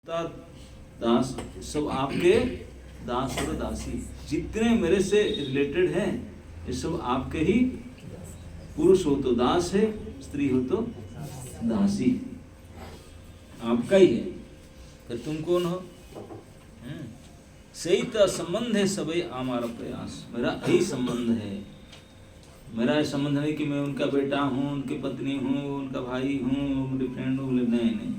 दास, सब आपके दास और दासी, जितने मेरे से रिलेटेड हैं ये सब आपके ही। पुरुष हो तो दास है, स्त्री हो तो दासी, आपका ही है। फिर तुम कौन हो? सही तो संबंध है सबे हमारा प्रयास, मेरा यही संबंध है। मेरा ये संबंध नहीं कि मैं उनका बेटा हूँ, उनकी पत्नी हूँ, उनका भाई हूँ, मेरी फ्रेंड हूँ, नहीं नहीं,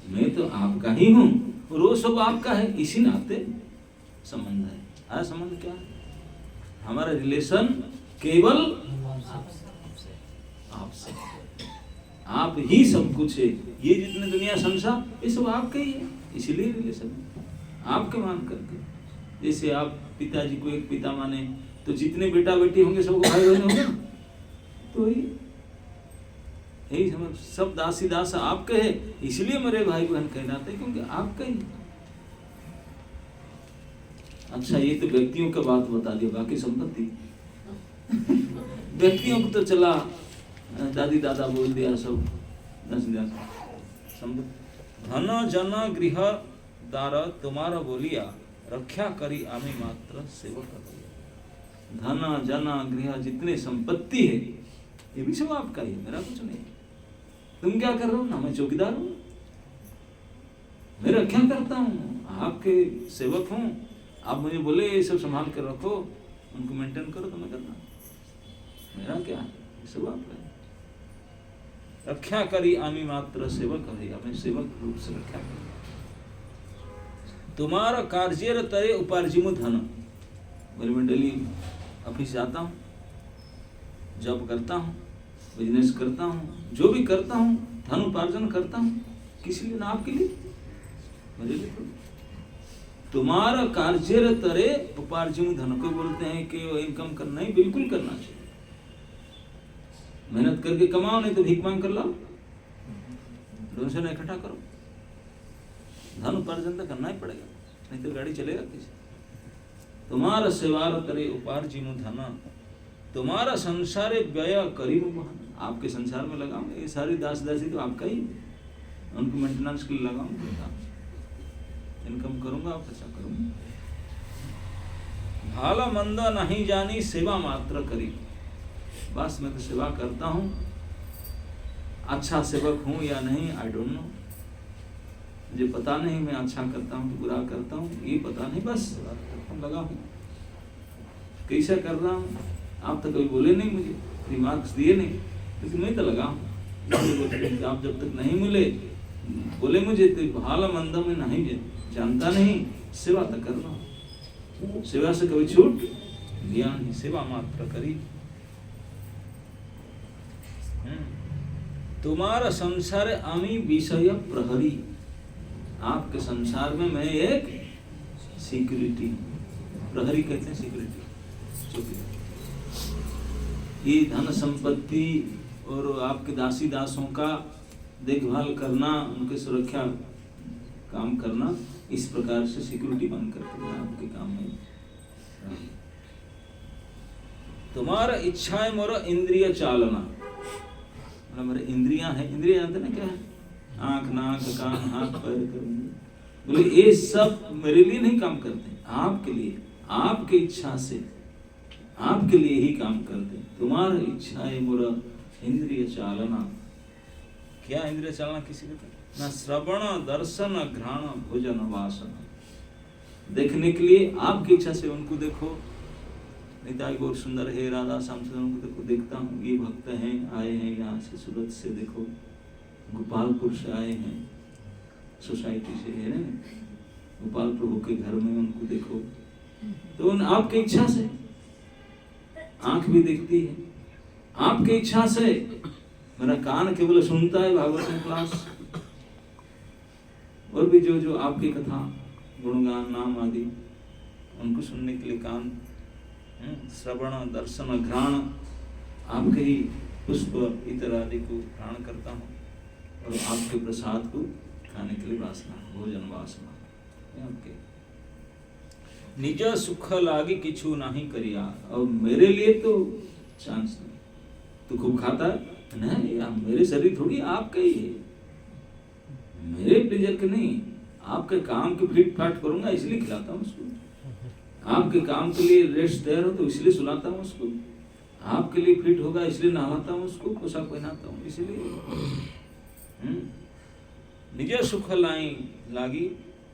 मैं तो आपका ही हूँ और वो सब आपका है, इसी नाते संबंध है। आया संबंध क्या है? हमारा रिलेशन केवल आपसे, आप ही सब कुछ है। ये जितने दुनिया संसार ये सब आपके ही है, इसीलिए रिलेशन आपके मान करके। जैसे आप पिताजी को एक पिता माने तो जितने बेटा बेटी होंगे सबको भाई बहन होंगे ना, तो यही समझ। सब दासी दास आपके है, इसलिए मेरे भाई बहन कहलाते हैं, क्योंकि आपका ही। अच्छा, ये तो व्यक्तियों का बात बता दिया, बाकी संपत्ति व्यक्तियों को तो चला दादी दादा बोल दिया, सब संपत्ति। धन जन गृह दार तुम्हारा बोलिया, रक्षा करी आमी मात्र सेवक। धन जन गृह जितने संपत्ति है ये भी सब आपका ही, मेरा कुछ नहीं। तुम क्या कर रहे हो? ना मैं चौकीदार हूँ, मैं रक्षा करता हूँ, आपके सेवक हूँ। आप मुझे बोले ये सब संभाल कर रखो, उनको मेंटेन करो, तो मैं करना, मेरा क्या है, ये सब आपका है। रक्षा करी आमी मात्र सेवक है, मैं सेवक रूप से रक्षा करूँ। तुम्हारा कार्य तरे उपार्जिमु धन, मैं डेली ऑफिस जाता हूँ, जॉब करता हूँ, बिजनेस करता हूँ, जो भी करता हूँ धन उपार्जन करता हूँ, किसी लिए ना, आपके लिए, मेरे लिए। तुम्हारा कार्य तरे उपार्जिमु धन, को बोलते हैं कि वो इनकम करना ही, बिल्कुल करना चाहिए। मेहनत करके कमाओ, नहीं तो भीख मांग कर लाओ, डोनेशन इकट्ठा करो। धन उपार्जन तो करना ही पड़ेगा, नहीं तो गाड़ी चलेगा किसी। तुम्हारा सेवार करे उपार्जिमु धन, तुम्हारा संसारे व्यय करीब वहन, आपके संसार में लगाऊंगा। ये सारी दास दासी तो आपका ही, उनको मेंटेनेंस के लिए लगाऊंगा, इनकम करूंगा, आप अच्छा करूंगा। भाला मंदा नहीं जानी सेवा मात्र करी, बस मैं तो सेवा करता हूँ। अच्छा सेवक हूँ या नहीं, आई डोंट नो, मुझे पता नहीं, मैं अच्छा करता हूँ तो बुरा करता हूँ, ये पता नहीं, बस लगा हूँ। कैसा कर रहा हूँ आप तो कभी बोले नहीं, मुझे रिमार्क्स दिए नहीं, लेकिन मैं तो लगा हूँ। आप जब तक नहीं मिले, बोले मुझे तो भाला मंदा में नहीं जानता नहीं, सेवा तो कर रहा हूँ, सेवा से कभी छूट गया नहीं, सेवा मात्र करी। तुम्हारा संसार आमी विषय प्रहरी, आपके संसार में मैं एक सिक्योरिटी, प्रहरी कहते हैं सिक्योरिटी, चौकीदार। ये धन संपत्ति और आपके दासी दासों का देखभाल करना, उनके सुरक्षा काम करना, इस प्रकार से सिक्योरिटी बन करके मैं आपके काम में। तुम्हारा इच्छा है मोरा इंद्रिय चालना, मतलब मेरे इंद्रियां हैं, इंद्रिय जानते ना क्या है, आंख नाक कान हाथ पैर करेंगे, बोले ये सब मेरे लिए नहीं काम करते, आपके लिए, आपके इच्छा से, आपके लिए ही काम करते। तुम्हारा इच्छा है मोरा इंद्रिय चालना, क्या इंद्रिय चालना किसी को ना, श्रवण दर्शन घ्राण भोजन वासना, देखने के लिए आपकी इच्छा से उनको देखो, निताई बहुत सुंदर है, राधा श्याम सुंदर को देखता हूँ, ये भक्त हैं, आए हैं यहाँ से, सूरत से, देखो गोपालपुर से आए हैं, सोसाइटी से है ना, गोपाल प्रभु के घर में, उनको देखो, तो उन आपकी इच्छा से आंख भी देखती है, आपकी इच्छा से मेरा कान केवल सुनता है भागवत में क्लास, और भी जो जो आपकी कथा गुणगान नाम आदि, उनको सुनने के लिए कान, श्रवण दर्शन घ्राण, आपके ही पुष्प इतर आदि को घ्राण करता हूँ, और आपके प्रसाद को खाने के लिए वासना, भोजन वासना आपके। निज सुख लागी किछु नहीं करिया, और मेरे लिए तो चांस नहीं, तू खूब खाता है नहीं, मेरे शरीर थोड़ी आपका ही है, मेरे प्लेजर के नहीं, आपके काम की फिट फाट करूंगा इसलिए खिलाता हूँ उसको, आपके काम के लिए रेस्ट दे रहा हूँ तो इसलिए सुलाता हूँ उसको, आपके लिए फिट होगा इसलिए नहलाता हूँ उसको, पोशाक पहनाता हूँ इसलिए। निज सुख लाई लागी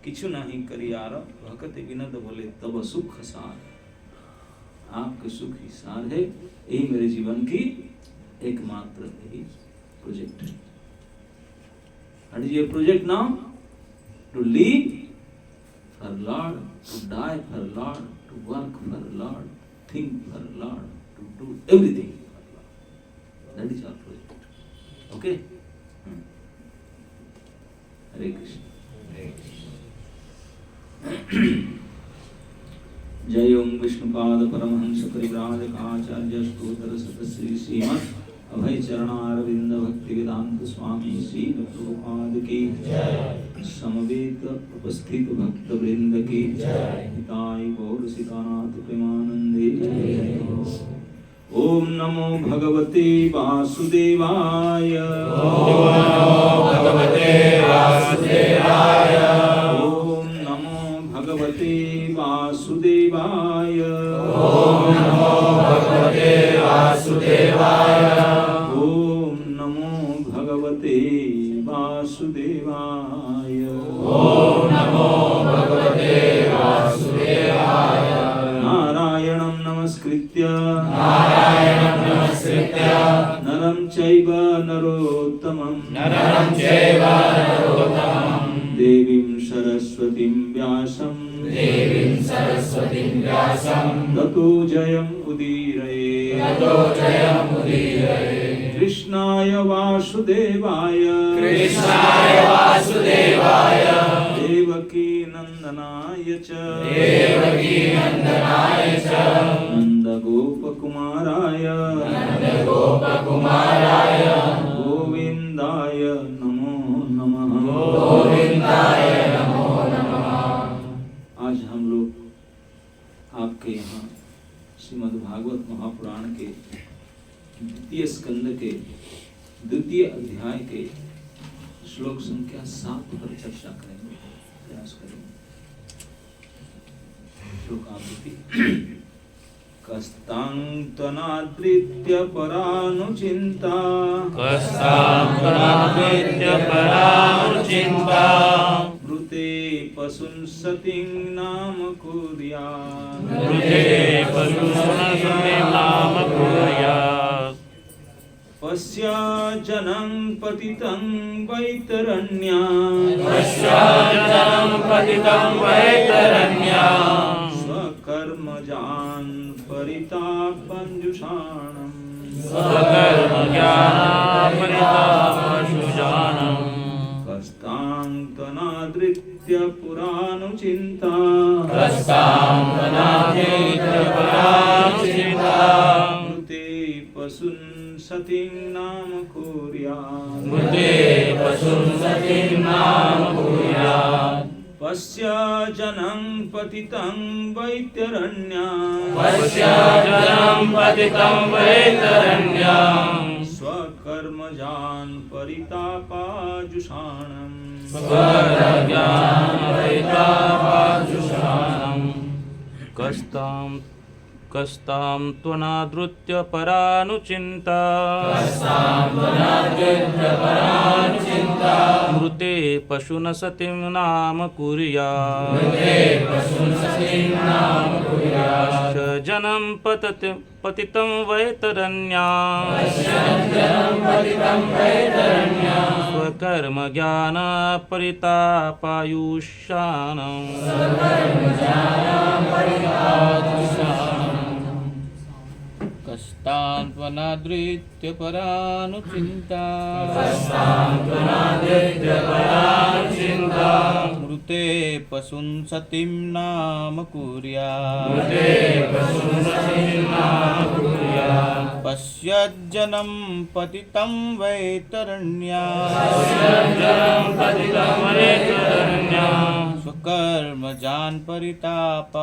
किछु नहीं करियार भगत विनद बोले तब सुख सार। आपके सुख ही सार है, यही मेरे जीवन की एकमात्र यही प्रोजेक्ट है। What is your project now? To live for Lord, to die for Lord, to work for Lord, think for Lord, to do everything for Lord. That is our project. Okay? Hare Krishna. जय ओम विष्णुपाद परमहंस परिव्राजकाचार्य स्तोत्र सतश्री श्रीमद् अभय चरणारविंद भक्ति वेदांत स्वामी श्री प्रभुपाद की जय। समवेत उपस्थित भक्त वृंद की जय। हिताय गौर सिकानाथ प्रेमानंदे ओम नमो भगवते वासुदेवाय। ओम नमो भगवते वासुदेवाय। ओम नमो भगवते वासुदेवाय। ओम नमो भगवते वासुदेवाय। ओम नमो भगवते वासुदेवाय। ओम नमो भगवते वासुदेवाय। नारायणं नमस्कृत्य नरं चैव नरोत्तमं देवीं सरस्वतीं व्यासं ततो जयम् उदीरये। कृष्णाय वासुदेवाय देवकी नंदनाय च नंदगोपकुमाराय गोविंदाय नमो नमः। आज हम लोग आपके यहाँ श्रीमद् भागवत महापुराण के द्वितीय स्कंद के द्वितीय अध्याय के श्लोक संख्या 7 पर चर्चा करेंगे, प्रयास करेंगे। श्लोक आवृत्ति। कस्तां त्वनादृत्य परानुचिन्ता मृते पशुं सतीं नाम कुर्यात्। पश्या जनं पतितं वैतरण्यां स्वकर्मजान् परितापञ्जुषाणम्। कस्तां त्वनादृत्य पुरानुचिन्ता मृते पशुं सतीं नाम कुर्यात्। पश्य जनं पतितं वैतरण्यां स्वकर्मजान् परितापाजुषाणम्। कस्तां त्वनादृत्य परानुचिन्ता मृते पशुन सतीं नाम कुर्यात्। जनं पतितं वैतरण्यां स्वकर्मज्ञान परितापायुष्याणम्। कस्तां त्वनादृत्य परानुचिन्ता मृते पशुं सतीं नाम कुर्यात्। पश्यज्जनं पतितं वैतरण्यां स्वकर्मजान् परितापाजुषाणम्।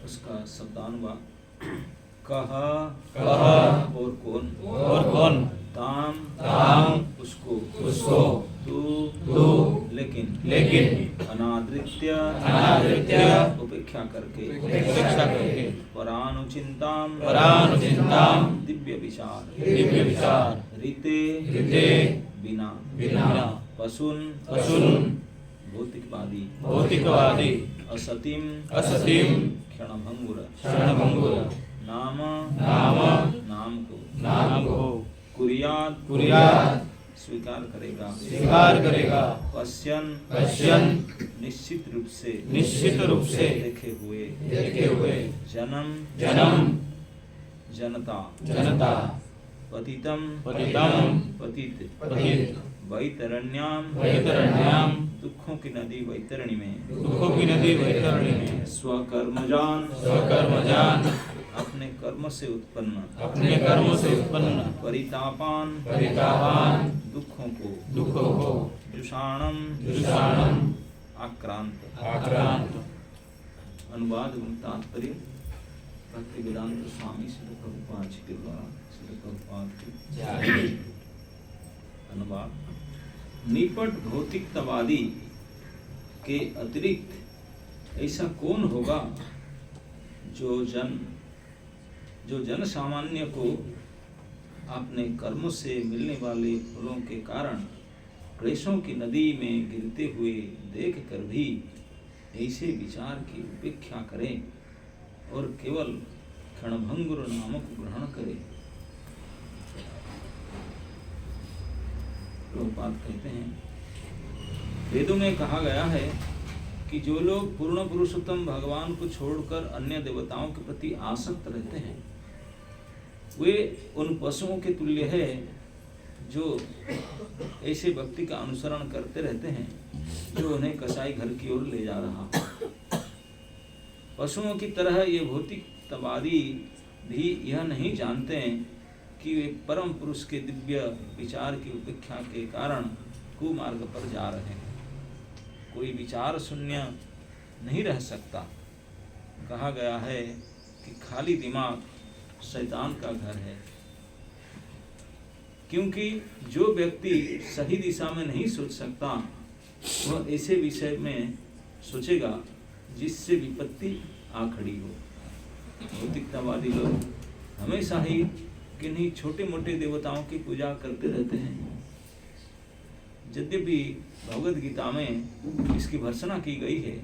उसका शब्दानुवाद। कह और कौन ताम उसको तू लेकिन अनादृत्य उपेक्षा करके परानुचिंताम दिव्य विचार रीते बिना पशुन भौतिकवादी असतिम क्षणभंगुर नाम को कुरियात स्वीकार करेगा पश्यन निश्चित रूप से देखे हुए जन्म जनता पतितम पतित वैतरण्याम दुखों की नदी वैतरणी में स्वकर्मजान अपने कर्म से उत्पन्न परितापान दुखों को जुषाणम आक्रांत। अनुवाद एवं तात्पर्य भक्ति वेदांत स्वामी श्री प्रभुपाद जी के द्वारा श्री प्रभुपाद की अनुवाद। निपट भौतिकतावादी के अतिरिक्त ऐसा कौन होगा जो जन सामान्य को अपने कर्मों से मिलने वाले फलों के कारण क्लेशों की नदी में गिरते हुए देख कर भी ऐसे विचार की उपेक्षा करे और केवल क्षणभंगुर नामक ग्रहण करे। प्रभुपाद कहते हैं वेदों में कहा गया है कि जो लोग पूर्ण पुरुषोत्तम भगवान को छोड़कर अन्य देवताओं के प्रति आसक्त रहते हैं वे उन पशुओं के तुल्य है जो ऐसे भक्ति का अनुसरण करते रहते हैं जो उन्हें कसाई घर की ओर ले जा रहा। पशुओं की तरह ये भौतिकतावादी भी यह नहीं जानते हैं कि वे परम पुरुष के दिव्य विचार की उपेक्षा के कारण कुमार्ग पर जा रहे हैं। कोई विचार शून्य नहीं रह सकता। कहा गया है कि खाली दिमाग शैतान का घर है, क्योंकि जो व्यक्ति सही दिशा में नहीं सोच सकता वह ऐसे विषय में सोचेगा जिससे विपत्ति आ खड़ी हो। भौतिकतावादी लोग हमेशा ही किन्हीं छोटे मोटे देवताओं की पूजा करते रहते हैं। यद्यपि भगवद गीता में इसकी भर्त्सना की गई है,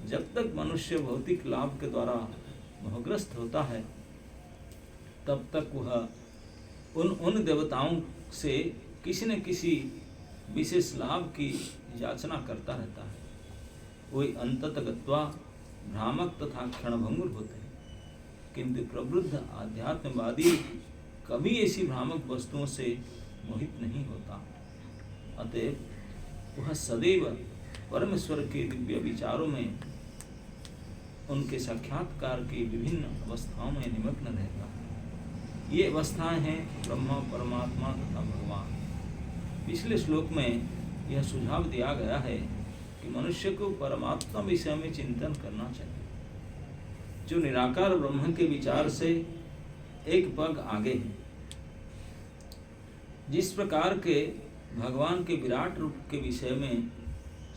जब तक मनुष्य भौतिक लाभ के द्वारा मोहग्रस्त होता है तब तक वह उन देवताओं से किसी न किसी विशेष लाभ की याचना करता रहता है। वे अंततः गत्वा भ्रामक तथा क्षणभंगुर होते हैं, किंतु प्रबुद्ध आध्यात्मवादी कभी ऐसी भ्रामक वस्तुओं से मोहित नहीं होता। अतएव वह सदैव परमेश्वर के दिव्य विचारों में उनके साक्षात्कार की विभिन्न अवस्थाओं में निमग्न रहता है। ये अवस्थाएं हैं ब्रह्म, परमात्मा तथा भगवान। पिछले श्लोक में यह सुझाव दिया गया है कि मनुष्य को परमात्मा विषय में चिंतन करना चाहिए, जो निराकार ब्रह्म के विचार से एक पग आगे है। जिस प्रकार के भगवान के विराट रूप के विषय में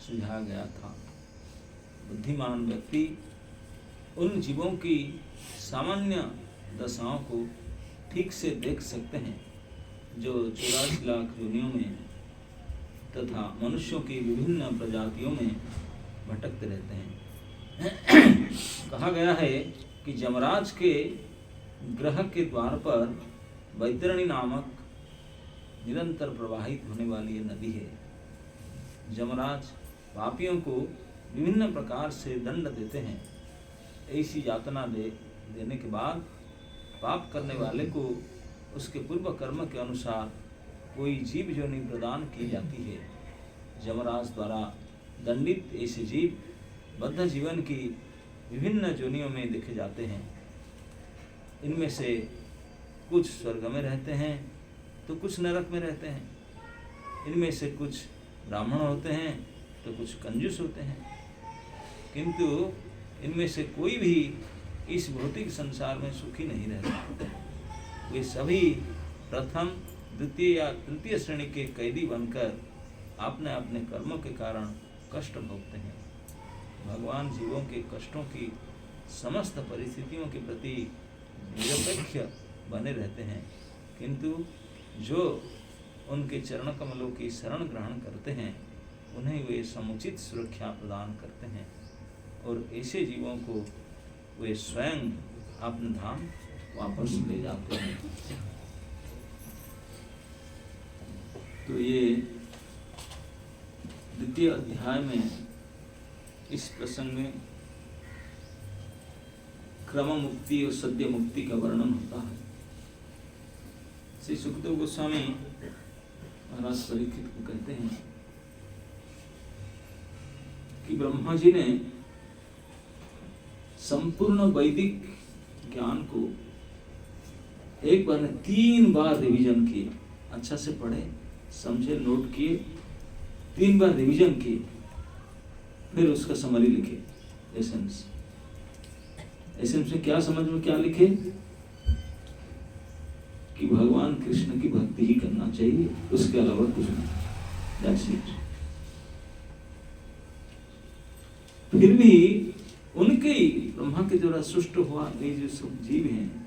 सुझाया गया था, बुद्धिमान व्यक्ति उन जीवों की सामान्य दशाओं को ठीक से देख सकते हैं जो 84 लाख योनियों में तथा मनुष्यों की विभिन्न प्रजातियों में भटकते रहते हैं। कहा गया है कि यमराज के ग्रह के द्वार पर वैतरणी नामक निरंतर प्रवाहित होने वाली ये नदी है। यमराज पापियों को विभिन्न प्रकार से दंड देते हैं। ऐसी यातना देने के बाद पाप करने वाले को उसके पूर्व कर्म के अनुसार कोई जीव योनि प्रदान की जाती है। यमराज द्वारा दंडित ऐसे जीव बद्ध जीवन की विभिन्न योनियों में देखे जाते हैं। इनमें से कुछ स्वर्ग में रहते हैं तो कुछ नरक में रहते हैं। इनमें से कुछ ब्राह्मण होते हैं तो कुछ कंजूस होते हैं, किंतु इनमें से कोई भी इस भौतिक संसार में सुखी नहीं रहता। वे सभी प्रथम द्वितीय या तृतीय श्रेणी के कैदी बनकर अपने अपने कर्मों के कारण कष्ट भोगते हैं। भगवान जीवों के कष्टों की समस्त परिस्थितियों के प्रति निरपेक्ष बने रहते हैं, किंतु जो उनके चरण कमलों की शरण ग्रहण करते हैं उन्हें वे समुचित सुरक्षा प्रदान करते हैं और ऐसे जीवों को वे स्वयं अपने धाम वापस ले जाते हैं। तो ये द्वितीय अध्याय में इस प्रसंग में क्रम मुक्ति और सद्य मुक्ति का वर्णन होता है। श्री सुखदेव गोस्वामी महाराज परीक्षित को कहते हैं कि ब्रह्मा जी ने संपूर्ण वैदिक ज्ञान को एक बार में 3 बार रिवीजन किए, अच्छा से पढ़े, समझे, नोट किए, 3 बार रिवीजन किए, फिर उसका समरी लिखे। एसेंस में क्या समझ में क्या लिखे कि भगवान कृष्ण की भक्ति ही करना चाहिए, उसके अलावा कुछ नहीं। That's it। फिर भी उनके ही ब्रह्मा के द्वारा सृष्ट हुआ ये जो सब जीव हैं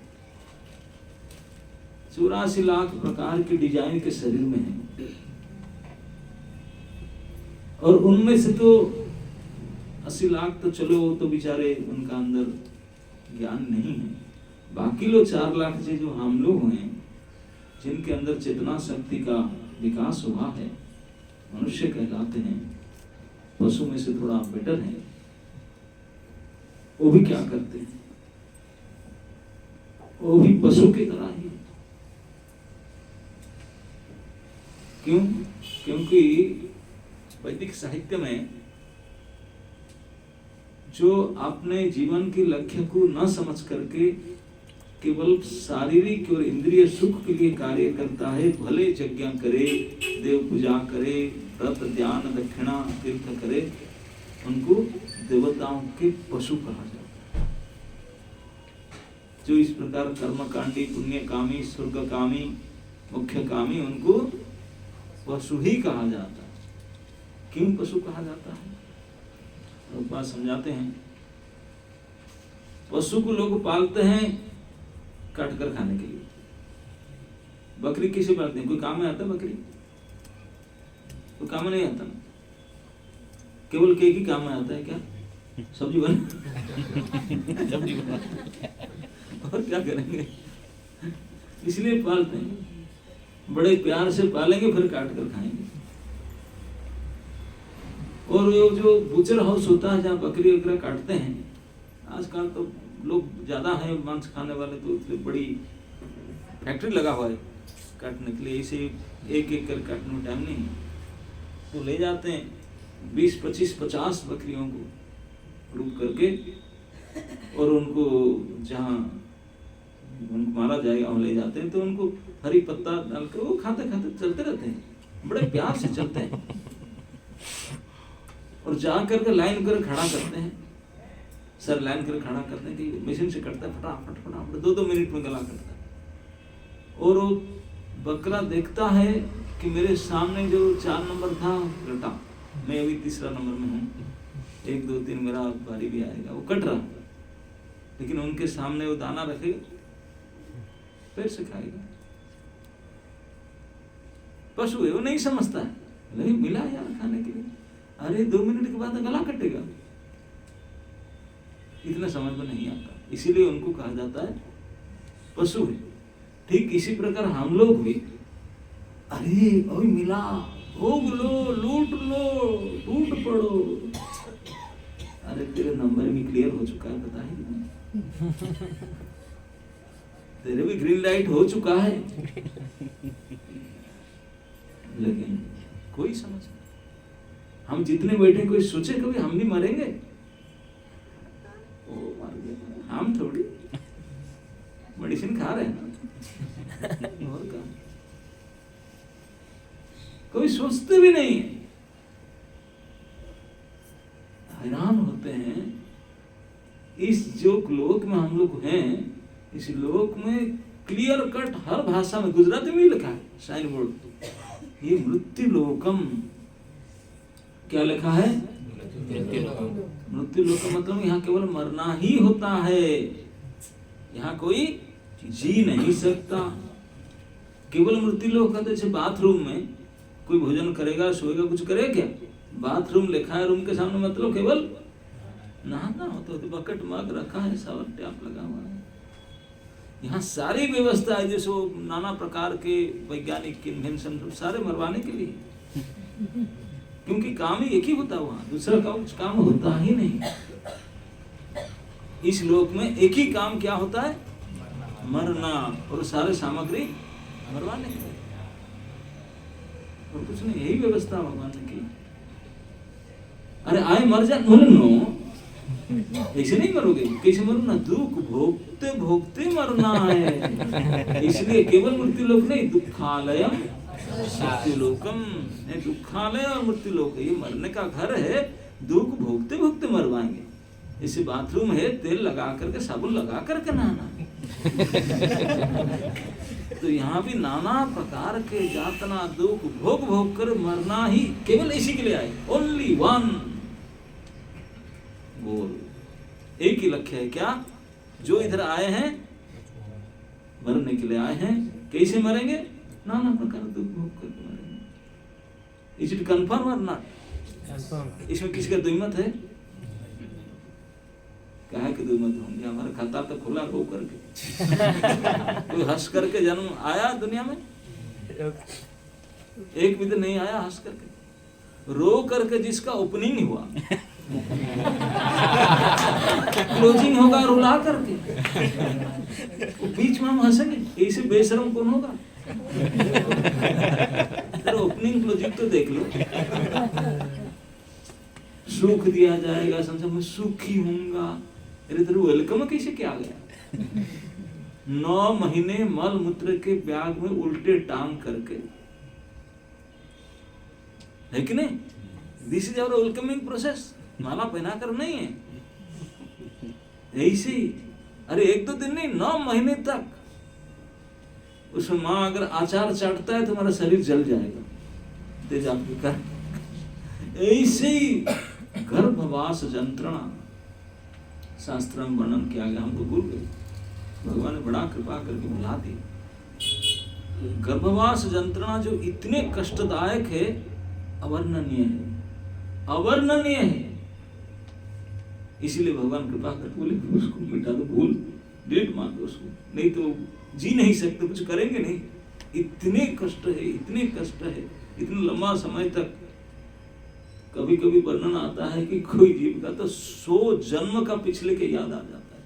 84 लाख प्रकार के डिजाइन के शरीर में हैं और उनमें से तो 80 लाख तो चलो वो तो बेचारे उनका अंदर ज्ञान नहीं है, बाकी लोग 4 लाख से जो हम लोग हैं जिनके अंदर चेतना शक्ति का विकास हुआ है, मनुष्य कहलाते हैं, पशु में से थोड़ा बेटर है। वो भी क्या करते हैं, वो भी पशु की तरह ही। क्यों? क्योंकि वैदिक साहित्य में जो अपने जीवन के लक्ष्य को न समझ करके केवल शारीरिक और इंद्रिय सुख के लिए कार्य करता है, भले यज्ञ करे, देव पूजा करे, व्रत ध्यान दक्षिणा तीर्थ करे, उनको देवताओं के पशु कहा जाता है। जो इस प्रकार कर्मकांडी, पुण्यकामी, स्वर्गकामी, मुख्यकामी, उनको पशु ही कहा जाता है। क्यों पशु कहा जाता है? एक बात समझाते हैं। पशु को लोग पालते हैं काट कर खाने के लिए। बकरी किसे पालते हैं? कोई काम में आता है बकरी? कोई काम में नहीं आता ना। केवल केक ही काम में आता है क्या? सब्जी बना सब्जी बना और क्या करेंगे? इसलिए पालते हैं, बड़े प्यार से पालेंगे, फिर काट कर खाएंगे। और वो जो बूचर हाउस होता है जहाँ बकरी वगैरह काटते हैं, आजकल तो लोग ज्यादा हैं मांस खाने वाले, तो इसलिए बड़ी फैक्ट्री लगा हुआ है काटने के लिए। इसे एक एक कर काटने में टाइम नहीं है, तो ले जाते हैं 20, 25, 50 बकरियों को ग्रुप करके और उनको जहाँ उनको मारा जाएगा वहाँ ले जाते हैं। तो उनको हरी पत्ता डालकर वो खाते खाते चलते रहते हैं, बड़े प्यार से चलते हैं और जा करके लाइन कर खड़ा करते हैं। सर लाइन कर खड़ा करते हैं कि मशीन से कटता है, फटाफट फटाफट 2-2 मिनट में गला कटता है। और वो बकरा देखता है कि मेरे सामने जो 4 नंबर था कटा, मैं अभी 3रा नंबर में हूँ, 1, 2, 3 मेरा बारी भी आएगा, वो कट रहा, लेकिन उनके सामने वो दाना रखेगा, फिर से खाएगा। पशु है, वो नहीं समझता है, नहीं मिला यार खाने के लिए, अरे 2 मिनट के बाद गला कटेगा, इतना समझ में नहीं आता, इसीलिए उनको कहा जाता है पशु है। ठीक इसी प्रकार हम लोग भी, अरे अभी मिला, भोग लो, लूट लो, टूट पड़ो, अरे तेरे नंबर भी क्लियर हो चुका है, पता है तेरे भी ग्रीन लाइट हो चुका है, लेकिन कोई समझ नहीं। हम जितने बैठे, कोई सोचे कभी हम नहीं मरेंगे? ओ मर गया, हम थोड़ी मेडिसिन खा रहे हैं ना और क्या, कोई सोचते भी नहीं है। हैरान होते हैं, इस जो लोक में हम लोग हैं, इस लोक में क्लियर कट हर भाषा में, गुजराती में लिखा है साइन बोर्ड, ये मृत्यु लोकम। क्या लिखा है? मृत्यु लोकम मतलब यहाँ केवल मरना ही होता है, यहाँ कोई जी नहीं सकता। केवल मृत्यु लोक का जैसे बाथरूम में कोई भोजन करेगा, सोएगा, कुछ करे क्या? बाथरूम लिखा है रूम के सामने, मतलब केवल नहाना हो तो बकेट मग रखा है, शावर टैप लगा हुआ है। यहाँ सारी व्यवस्था है, जैसे नाना प्रकार के वैज्ञानिक इन्वेंशन सारे मरवाने के लिए, क्योंकि काम ही एक ही होता है, वहाँ दूसरा कुछ काम होता ही नहीं। इस लोक में एक ही काम क्या होता है? मरना, और सारे सामग्री मरवाने के लिए, और कुछ नहीं। यही व्यवस्था भगवान ने की। अरे आए मर जा, नो ऐसे नहीं मरोगे। कैसे मरना? दुख भोगते भोगते मरना है। इसलिए केवल मृत्यु लोक नहीं, दुखालयम मृत्यु लोकम, दुखालय और मृत्यु लोक, ये मरने का घर है, दुख भोगते भोगते मरवाएंगे। इसे बाथरूम है, तेल लगा करके, साबुन लगा करके नहाना। तो यहाँ भी नाना प्रकार के यातना दुख भोग भोग कर मरना ही, केवल इसी के लिए आए। ओनली वन गोल, एक ही लक्ष्य है। क्या? जो इधर आए हैं मरने के लिए आए हैं। कैसे मरेंगे? नाना प्रकार दुख भोग करके मरेंगे। इज इट कन्फर्म और नॉट? इसमें किसी का दुईमत है? क्या है कि दुईमत होंगे? हमारा खाता तो खुला रो करके। कोई हंस करके जन्म आया दुनिया में? एक भी तो नहीं आया हंस करके। रो करके जिसका ओपनिंग हुआ, क्लोजिंग होगा रुला करके, बीच में हम हंसेंगे। ऐसे बेशर्म कौन होगा? तेरा ओपनिंग क्लोजिंग तो देख लो। सुख दिया जाएगा, समझो मैं सुखी हूँगा। अरे तेरे वेलकम कैसे क्या आ गया? 9 महीने मल मूत्र के बैग में उल्टे टांग करके, है कि नहीं? This is our welcoming process. माला पहना कर नहीं है, ऐसे ही। अरे 1-2 दिन नहीं, 9 महीने तक उसमें माँ अगर आचार चाटता है तो हमारा शरीर जल जाएगा, तेजाब की कर। ऐसे ही गर्भवास यंत्रणा शास्त्र में वर्णन किया गया, हम तो भूल गए। भगवान ने बड़ा कृपा करके बुला दी। गर्भवास यंत्रणा जो इतने कष्टदायक है, अवर्णनीय है, अवर्णनीय है। इसीलिए भगवान कृपा करके बोले उसको मिटा दो, भूल डेट मार दो उसको, नहीं तो जी नहीं सकते, कुछ करेंगे नहीं। इतने कष्ट है, इतने कष्ट है, इतने लंबा समय तक। कभी कभी वर्णन आता है कि कोई जीव का तो 100 जन्म का पिछले के याद आ जाता है।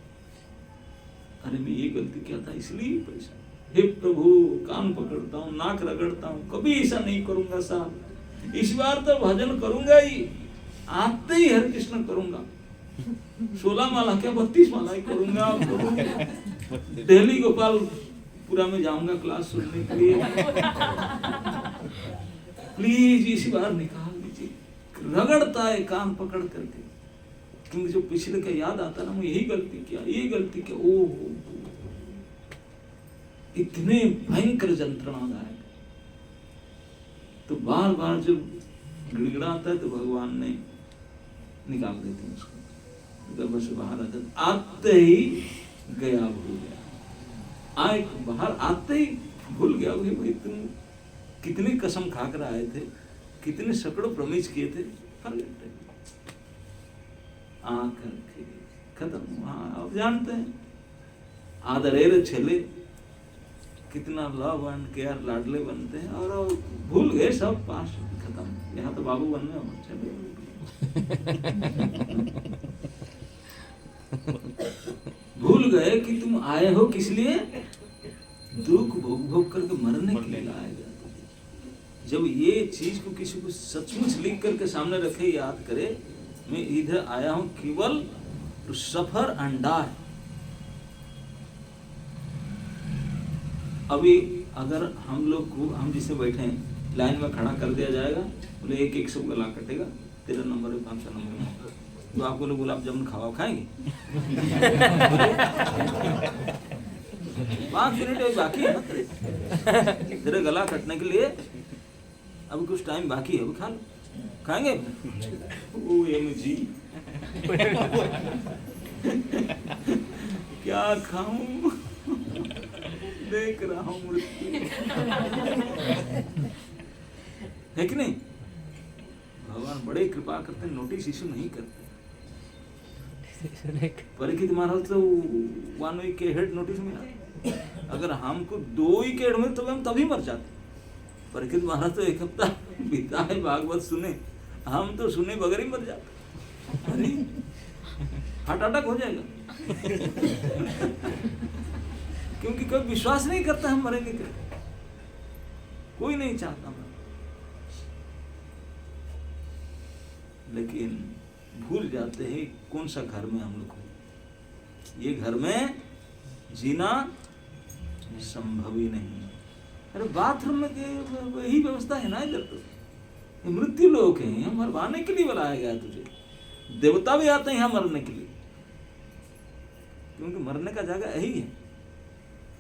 अरे मैं ये गलती किया था इसलिए परेशान, हे प्रभु कान पकड़ता हूँ, नाक रगड़ता हूँ, कभी ऐसा नहीं करूंगा साहब, इस बार तो भजन करूंगा ही, आते ही हरे कृष्ण करूंगा, 16 माला क्या 32 माला ही करूंगा। दिल्ली गोपालपुरा में जाऊंगा क्लास सुनने के लिए, प्लीज इसी बार निकाल लीजिए। रगड़ता है कान पकड़ करके, क्योंकि जो पिछले का याद आता ना, मैं यही गलती किया, ये गलती किया। ओहो, इतने भयंकर यंत्रणादायक। तो बार बार जब गिड़गिड़ाता है तो भगवान ने निकाल देते हैं उसको, गर्भ से बाहर आते ही गया, भूल गया। आए बाहर आते ही भूल गया। भाई तुम कितनी कसम खाकर आए थे, कितने सैकड़ों प्रमिस किए थे, आकर के खत्म। हाँ, अब जानते हैं आदरेर छेले कितना लव एंड केयर लाडले बनते हैं, और भूल गए सब, पास खत्म। यहाँ तो बाबू बनने हम चले भूल गए कि तुम आए हो किस लिए, दुख भोग भोग करके मरने के लिए आए। जब ये चीज को किसी को सचमुच लिख करके सामने रखे, याद करे, मैं इधर आया हूं केवल टू सफर एंड डाई। अभी अगर हम लोग को, हम जिसे बैठे हैं, लाइन में खड़ा कर दिया जाएगा, बोले 1-1 सब गला कटेगा, तेरा नंबर है 500 नंबर है, तो आपको लोग गुलाब जामुन खावा खाएंगे? 5 मिनट अभी बाकी है ना तेरे गला कटने के लिए, अब कुछ टाइम बाकी है, अभी खा लो। खाएंगे OMG क्या खाऊं, देख रहा हूं मृत्यु, है कि नहीं? भगवान बड़े कृपा करते हैं, नोटिस इशू नहीं करते। परीक्षित महाराज तो 1 वीक के हेड नोटिस मिला, अगर हमको 2 वीक के हेड में तो हम तभी मर जाते। परीक्षित महाराज तो 1 हफ्ता बीता है भागवत सुने, हम तो सुने बगैर ही मर जाते। अरे हार्ट अटैक हो जाएगा क्योंकि कोई विश्वास नहीं करता हम मरेंगे क्या, कोई नहीं चाहता मर। लेकिन भूल जाते हैं कौन सा घर में हम लोग हो, ये घर में जीना संभव ही नहीं। अरे बाथरूम में वही व्यवस्था है ना इधर, तो मृत्यु लोक है, यहाँ मरवाने के लिए बुलाया गया तुझे। देवता भी आते हैं यहाँ मरने के लिए, क्योंकि मरने का जगह यही है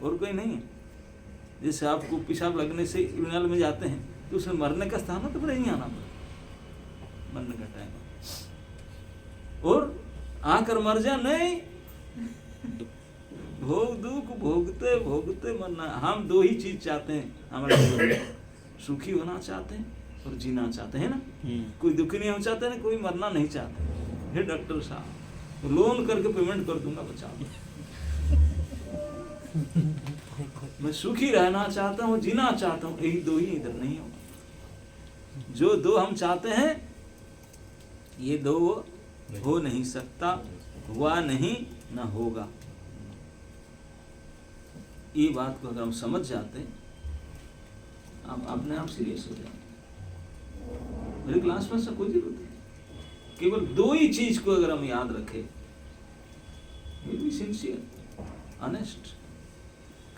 और कोई नहीं है। जैसे आपको पेशाब लगने से यूरिनल में जाते हैं तो उसमें मरने का स्थान है, तो फिर यहीं आना पड़ेगा मरने का टाइम। और आकर मर जा नहीं, भोग दुख भोगते भोगते मरना। हम 2 ही चीज चाहते हैं हमारे जीवन में, सुखी होना चाहते हैं और जीना चाहते हैं ना। कोई दुखी नहीं होना चाहते ना, कोई मरना नहीं चाहते। हे डॉक्टर साहब, लोन करके पेमेंट कर दूंगा, बचा दो। मैं सुखी रहना चाहता हूँ, जीना चाहता हूँ, यही 2 ही इधर नहीं हो। जो 2 हम चाहते हैं ये 2 हो नहीं सकता, हुआ नहीं, ना होगा। ये बात को अगर हम समझ जाते हैं, आप अपने आप सीरियस हो जाए। मेरे क्लास में से कोई जरूरत नहीं, केवल 2 ही चीज को अगर हम याद रखें, बी सिंसियर, ऑनेस्ट,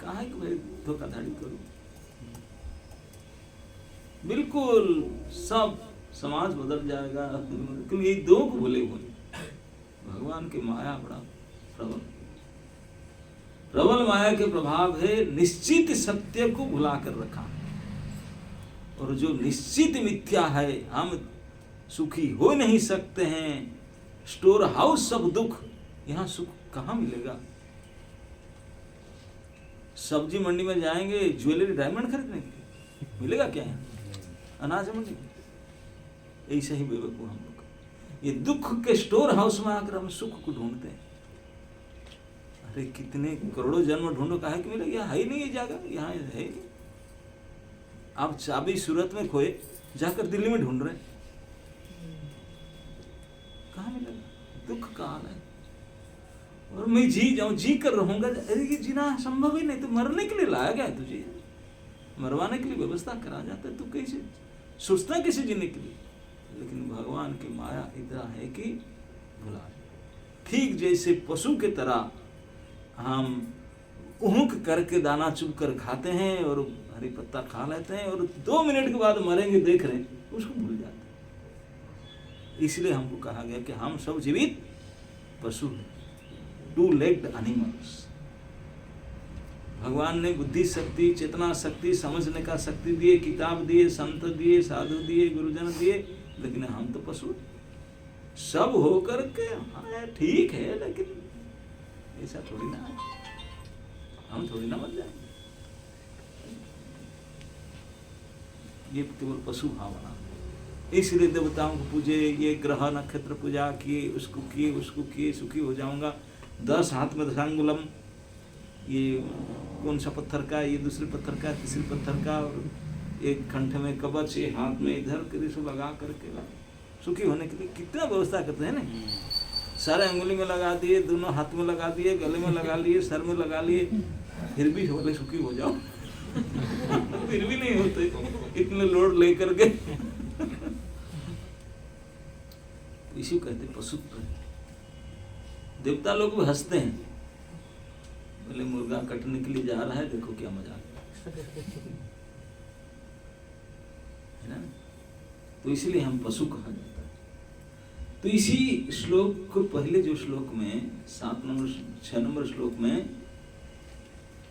काहे कि भाई धोखाधड़ी करूं, बिल्कुल सब समाज बदल जाएगा। क्योंकि ये 2 को भूले हुए, भगवान की माया बड़ा प्रबल, प्रबल माया के प्रभाव है। निश्चित सत्य को भुला कर रखा, और जो निश्चित मिथ्या है, हम सुखी हो नहीं सकते हैं। स्टोर हाउस सब दुख, यहाँ सुख कहाँ मिलेगा? सब्जी मंडी में जाएंगे ज्वेलरी डायमंड खरीदने के लिए, मिलेगा क्या यहाँ? अनाज मंडी में ऐसे ही बेवकूफ हम लोग, ये दुख के स्टोर हाउस में आकर हम सुख को ढूंढते हैं। अरे कितने करोड़ों जन्म ढूंढो, काहे कि मिलेगा? यहाँ है ही नहीं ये जगह, यहाँ है ही नहीं। आप चाबी सूरत में खोए, जाकर दिल्ली में ढूंढ रहे, कहाँ मिलेगा? दुख का हाल है। और मैं जी जाऊं, जी कर रहूंगा, अरे ये जीना संभव ही नहीं, तो मरने के लिए लाया गया है तुझे, मरवाने के लिए व्यवस्था करा जाता है, तो कैसे सोचता है कैसे जीने के लिए? लेकिन भगवान की माया इतना है कि भुला। ठीक जैसे पशु के तरह हम ऊँक करके दाना चुग कर खाते हैं और हरी पत्ता खा लेते हैं, और 2 मिनट के बाद मरेंगे देख रहे हैं, उसको भूल जाते हैं। इसलिए हमको कहा गया कि हम सब जीवित पशु हैं, 2-legged animals। भगवान ने बुद्धि शक्ति, चेतना शक्ति, समझने का शक्ति दिए, किताब दिए, संत दिए, साधु दिए, गुरुजन दिए, लेकिन हम तो पशु सब हो करके। हाँ ठीक है, लेकिन ऐसा थोड़ी ना है, हम थोड़ी ना मर जाएंगे। ये केवल पशु भावना। इसलिए देवताओं को पूजे, ये ग्रह नक्षत्र पूजा किए, उसको किए, उसको किए, सुखी हो जाऊंगा। 10 हाथ में दशांगुलम, ये कौन सा पत्थर का, ये दूसरे पत्थर का, तीसरे पत्थर का, और एक कंठ में कवच, ये हाथ में इधर कर लगा करके सुखी होने के लिए कितना व्यवस्था करते हैं ना। सारे अंगुली में लगा दिए, दोनों हाथ में लगा दिए, गले में लगा लिए, सर में लगा लिए, फिर भी बोले सुखी हो जाओ फिर भी नहीं होते, इतने लोड लेकर के। इसी कहते पशु। देवता लोग भी हंसते हैं, बोले मुर्गा कटने के लिए जा रहा है, देखो क्या मजा है ना। तो इसलिए हम पशु कहा जाता है। तो इसी श्लोक को पहले जो श्लोक में 6 नंबर श्लोक में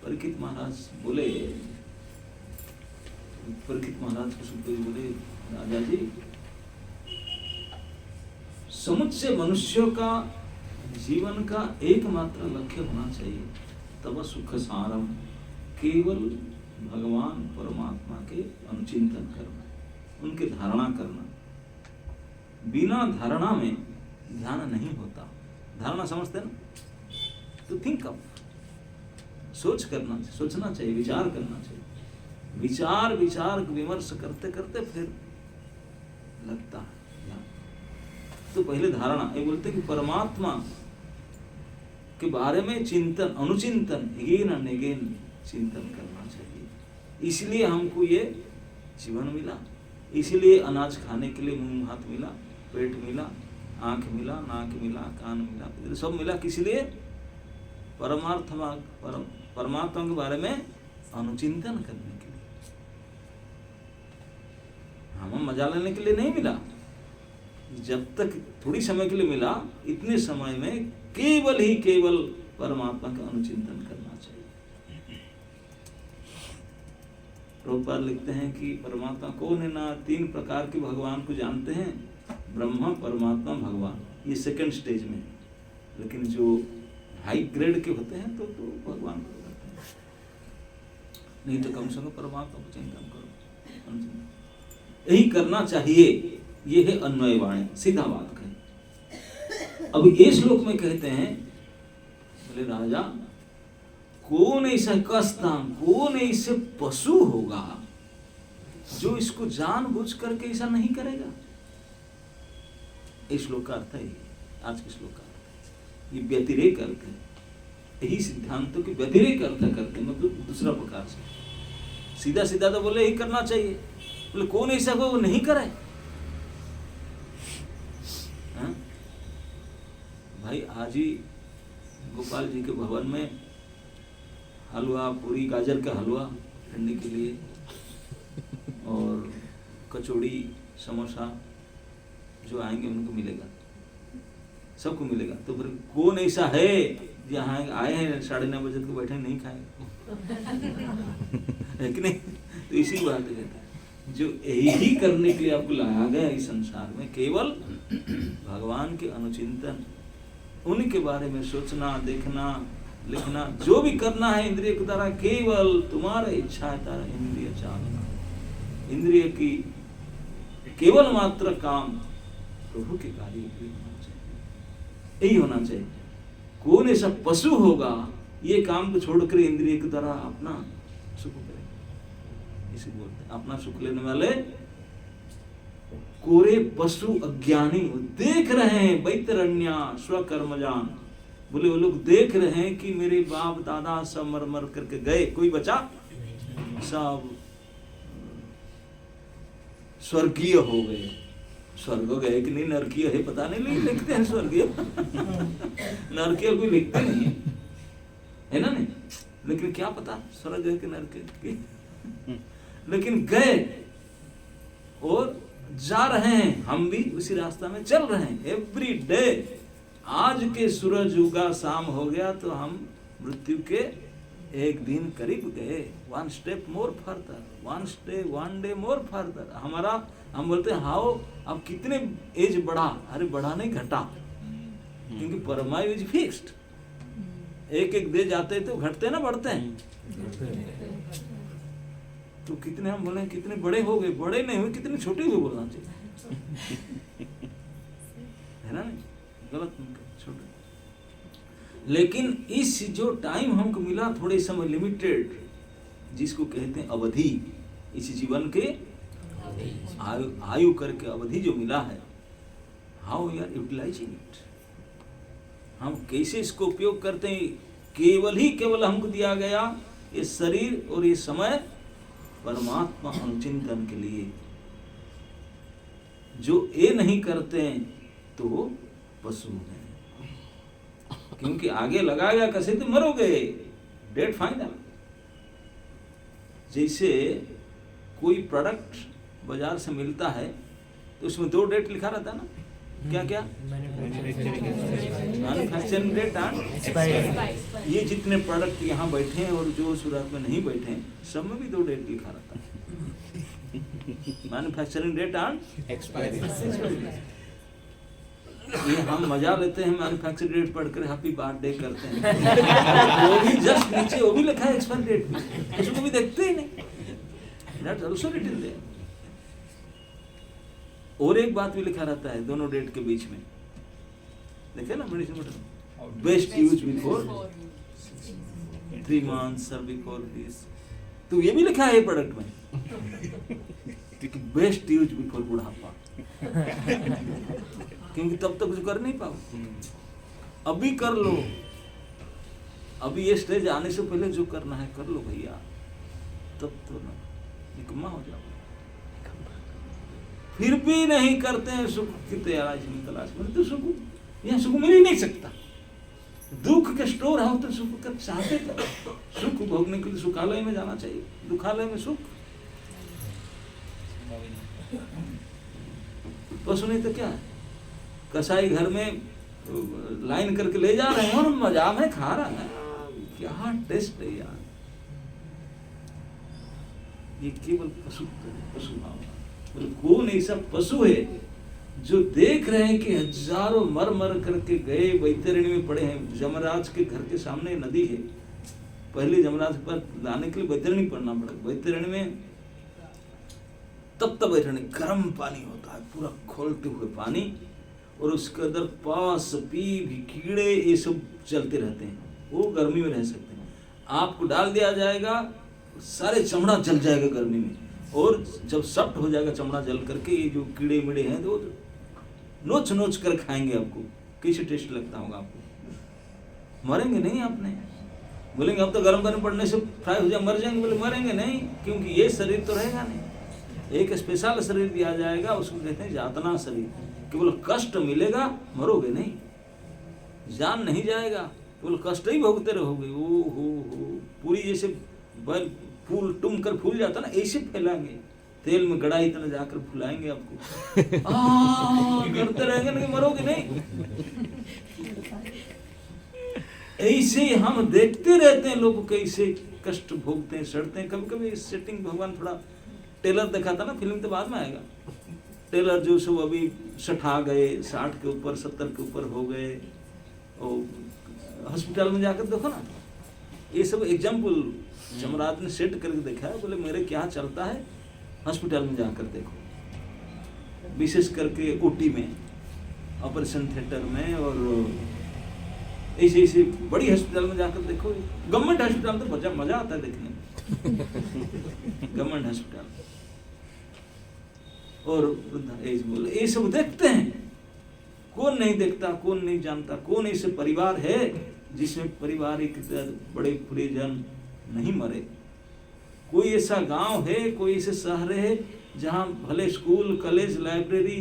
परीक्षित महाराज बोले, परीक्षित महाराज को सुनते हुए बोले, राजा जी, समुच्चय मनुष्यों का जीवन का एकमात्र लक्ष्य होना चाहिए, तब सुख सारम, केवल भगवान परमात्मा के अनुचिंतन करना, उनके धारणा करना। बिना धारणा में ध्यान नहीं होता। धारणा समझते ना? तो थिंक अप, सोचना चाहिए, विचार करना चाहिए। विचार विमर्श करते करते फिर लगता है ध्यान। तो पहले धारणा, ये बोलते कि परमात्मा के बारे में चिंतन, अनुचिंतन, अगेन एंड अगेन चिंतन करना चाहिए। इसलिए हमको ये जीवन मिला, इसलिए अनाज खाने के लिए मुंह हाथ मिला, पेट मिला, आंख मिला, नाक मिला, कान मिला, सब मिला। किस लिए? परमात्मा के बारे में अनुचिंतन करने के लिए। हम मजा लेने के लिए नहीं मिला। जब तक थोड़ी समय के लिए मिला, इतने समय में केवल परमात्मा का अनुचिंतन करना चाहिए। प्रभुपाद लिखते हैं कि परमात्मा कौन है ना, 3 प्रकार के भगवान को जानते हैं, ब्रह्मा, परमात्मा, भगवान। ये सेकंड स्टेज में, लेकिन जो हाई ग्रेड के होते हैं तो भगवान को जानते हैं। नहीं तो कम से कम परमात्मा को चिंतन करो, यही करना चाहिए। ये है अन्वय वाणी, सीधा बात कहे। अब ये श्लोक में कहते हैं, बोले राजा, कौन ऐसा कस्ताम, कौन ऐसे पशु होगा जो इसको जानबूझ करके ऐसा नहीं करेगा। इस श्लोक का अर्थ है, आज के श्लोक का अर्थ है, ये व्यतिरेक अर्थ है। यही सिद्धांतों के व्यतिरेक अर्थ करते हैं, मतलब दूसरा प्रकार से। सीधा सीधा तो बोले यही करना चाहिए, बोले कौन ऐसा हो वो नहीं करे। भाई आज ही गोपाल जी के भवन में हलवा पूरी, गाजर का हलवा ठंडी के लिए, और कचौड़ी, समोसा, जो आएंगे उनको मिलेगा, सबको मिलेगा। तो फिर कौन ऐसा है जहाँ आए हैं 9:30 बजे को बैठे नहीं खाएंगे है कि नहीं? तो इसी बात कहता है, जो यही करने के लिए आपको लाया गया इस संसार में, केवल भगवान के अनुचिंतन, उनके बारे में सोचना, देखना, लिखना, जो भी करना है इंद्रिय के द्वारा, केवल तुम्हारा इच्छा है तारा इंद्रिय चालना। इंद्रिय की केवल मात्र काम प्रभु के कार्य के लिए होना चाहिए, यही होना चाहिए। कौन ऐसा पशु होगा ये काम को छोड़कर इंद्रिय के द्वारा अपना सुख करेगा। इसे बोलते हैं अपना सुख लेने वाले कोरे पशु अज्ञानी। देख रहे हैं वैतरण्या स्वकर्मजान, बोले वो लोग देख रहे हैं कि मेरे बाप दादा सब मर मर करके गए, कोई बचा, सब स्वर्गीय हो गए। स्वर्ग गए कि नहीं, नरकीय है पता नहीं, लिखते हैं स्वर्गीय नरकीय कोई लिखते नहीं है ना, नहीं, लेकिन क्या पता स्वर्ग है कि नरकीय, लेकिन गए और जा रहे हैं। हम भी उसी रास्ता में चल रहे हैं एवरी डे। आज के सूरज उगा शाम हो गया तो हम मृत्यु के एक दिन करीब गए। 1 स्टेप मोर फर्दर, 1 डे मोर फर्दर। हमारा, हम बोलते हैं हाउ, अब कितने एज बढ़ा, अरे बढ़ा नहीं घटा, क्योंकि परमायु इज फिक्स्ड। एक डे जाते तो घटते ना बढ़ते हैं। तो कितने हम बोले कितने बड़े हो गए, बड़े नहीं हुए, कितने छोटे हुए बोलना चाहिए है ना, नहीं गलत, छोटे। लेकिन इस जो टाइम हमको मिला, थोड़े समय लिमिटेड, जिसको कहते हैं अवधि, इस जीवन के आयु करके अवधि जो मिला है, how we are utilising it, हम कैसे इसको उपयोग करते हैं। केवल हमको दिया गया ये शरीर और ये समय परमात्मा अनुचिंतन के लिए। जो ये नहीं करते हैं तो वो पशु हैं, क्योंकि आगे लगा गया कैसे तो मरोगे, डेट फाइनल। जैसे कोई प्रोडक्ट बाजार से मिलता है तो उसमें 2 डेट लिखा रहता है ना, क्या क्या? मैन्युफैक्चरिंग डेट एंड ये जितने प्रोडक्ट यहाँ बैठे हैं और जो सूरत में नहीं बैठे हैं, सब में भी 2 डेट लिखा रहता है। Manufacturing date and expiry. ये हम मजा लेते हैं, मैन्युफैक्चरिंग डेट पढ़कर हैप्पी बर्थडे करते हैं, वो भी जस्ट नीचे वो भी लिखा है एक्सपायरी डेट, उसको भी देखते ही नहीं। That's also written there. और एक बात भी लिखा रहता है दोनों डेट के बीच में, देखे ना medicine button, best use before 3 months or before this, तो ये भी लिखा है प्रोडक्ट में कि बेस्ट यूज बिफोर बुढ़ापा, क्योंकि तब तक कुछ कर नहीं पाओ, अभी कर लो, अभी ये स्टेज आने से पहले जो करना है कर लो भैया, तब तो ना निकम्मा हो जाओ। फिर भी नहीं करते हैं, सुख की तलाश में, तो सुख यहाँ सुख मिल ही नहीं सकता। दुख के स्टोर हाउस तो सुख का चाहते थे, सुख भोगने के लिए सुखालय में जाना चाहिए, दुखालय में सुख। पशु नहीं तो क्या है, कसाई घर में लाइन करके ले जा रहे हैं और मजा में खा रहा है, क्या टेस्ट है यार। ये केवल पशु भाव, कौन ऐसा पशु है जो देख रहे हैं कि हजारों मर मर करके गए, वैतरणी में पड़े हैं। जमराज के घर के सामने नदी है, पहले जमराज पर लाने के लिए वैतरणी पड़ना पड़ा, वैतरणी में तब वैतरणी गर्म पानी होता है, पूरा खोलते हुए पानी, और उसके अंदर पास पी भी कीड़े ये सब चलते रहते हैं, वो गर्मी में रह सकते हैं। आपको डाल दिया जाएगा, सारे चमड़ा जल जाएगा गर्मी में, और जब सफ्ट हो जाएगा चमड़ा जल करके, ये जो कीड़े मीड़े हैं तो नोच नोच कर खाएंगे आपको। कैसे टेस्ट लगता होगा आपको? मरेंगे नहीं आपने, बोलेंगे अब तो गर्म पानी पड़ने से फ्राई हो जाए, मर जाएंगे, बोले मरेंगे नहीं, क्योंकि ये शरीर तो रहेगा नहीं, एक स्पेशल शरीर दिया जाएगा, उसको कहते हैं यातना शरीर। केवल कष्ट मिलेगा, मरोगे नहीं, जान नहीं जाएगा, केवल कष्ट ही भोगते रहोगे। ओ हो पूरी जैसे बल फूल टुम कर फूल जाता ना, ऐसे फैलाएंगे, तेल में गड़ाई तरह जाकर फुलाएंगे आपको, करते रहेंगे, नहीं मरोगे नहीं। ऐसे हम देखते रहते हैं लोग कैसे कष्ट भोगते हैं, सड़ते हैं। कभी कभी सेटिंग भगवान थोड़ा, टेलर देखा था ना, फिल्म तो बाद में आएगा, टेलर जो सब अभी 60 गए, 60 के ऊपर 70 के ऊपर हो गए, और हॉस्पिटल में जाकर देखो ना, ये सब एग्जाम्पल जमराज ने सेट करके देखा है, बोले मेरे क्या चलता है, हॉस्पिटल में जाकर देखो, विशेष करके ओटी में, ऑपरेशन थिएटर में, और ऐसे ऐसे बड़ी हॉस्पिटल में जाकर देखो। गवर्नमेंट हॉस्पिटल में तो मजा आता है देखने में, गवर्नमेंट हॉस्पिटल और एज बोले ये सब देखते हैं। कौन नहीं देखता, कौन नहीं जानता, कौन ऐसे परिवार है जिसमें पारिवारिक बड़े परिजन नहीं मरे? कोई ऐसा गांव है, कोई ऐसे शहर है जहां भले school, college, library,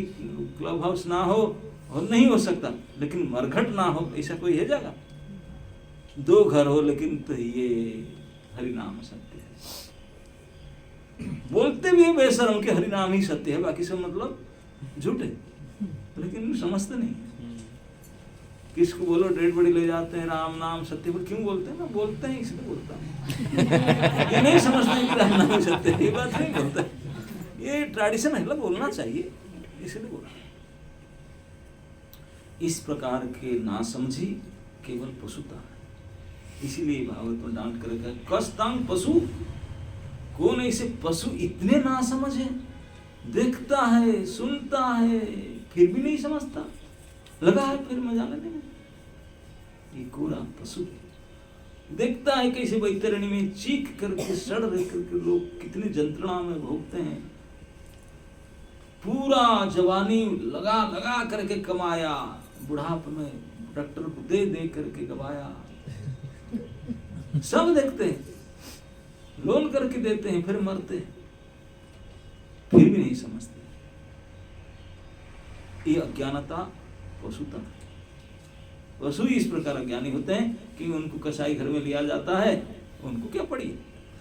club house ना हो, और नहीं हो सकता, लेकिन मरघट ना हो, ऐसा कोई है जगह? 2 घर हो लेकिन तो ये हरि नाम सत्य है, बोलते भी है बेशरम के हरि नाम ही सत्य है, बाकी सब मतलब झूठे, लेकिन समझते नहीं। किसको बोलो डेड बॉडी ले जाते हैं, राम नाम सत्य, पर क्यों बोलते हैं ना? बोलते हैं इसलिए बोलता हूँ, ये नहीं समझते कि राम नाम सत्य, ये बात नहीं बोलता, ये ट्रेडिशन है, बोलना चाहिए, इसलिए बोला। इस प्रकार के नासमझी केवल पशुता है, इसीलिए भागवत में डांट कर रखा है, कस्तांग पशु। कौन ऐसे पशु इतने नासमझ है, देखता है, सुनता है, फिर भी नहीं समझता, लगा है फिर मजा लेने में। ये कोरा पशु देखता है कैसे वैतरणी में चीख करके, सड़ रह करके लोग कितनी जंत्रणा में भोगते हैं, पूरा जवानी लगा लगा करके कमाया, बुढ़ापे में डॉक्टर को दे दे करके गवाया, सब देखते हैं, लोन करके देते हैं, फिर मरते हैं, फिर भी नहीं समझते। ये अज्ञानता पशुता। पशु इस प्रकार अज्ञानी होते हैं कि उनको कसाई घर में लिया जाता है, उनको क्या पड़ी,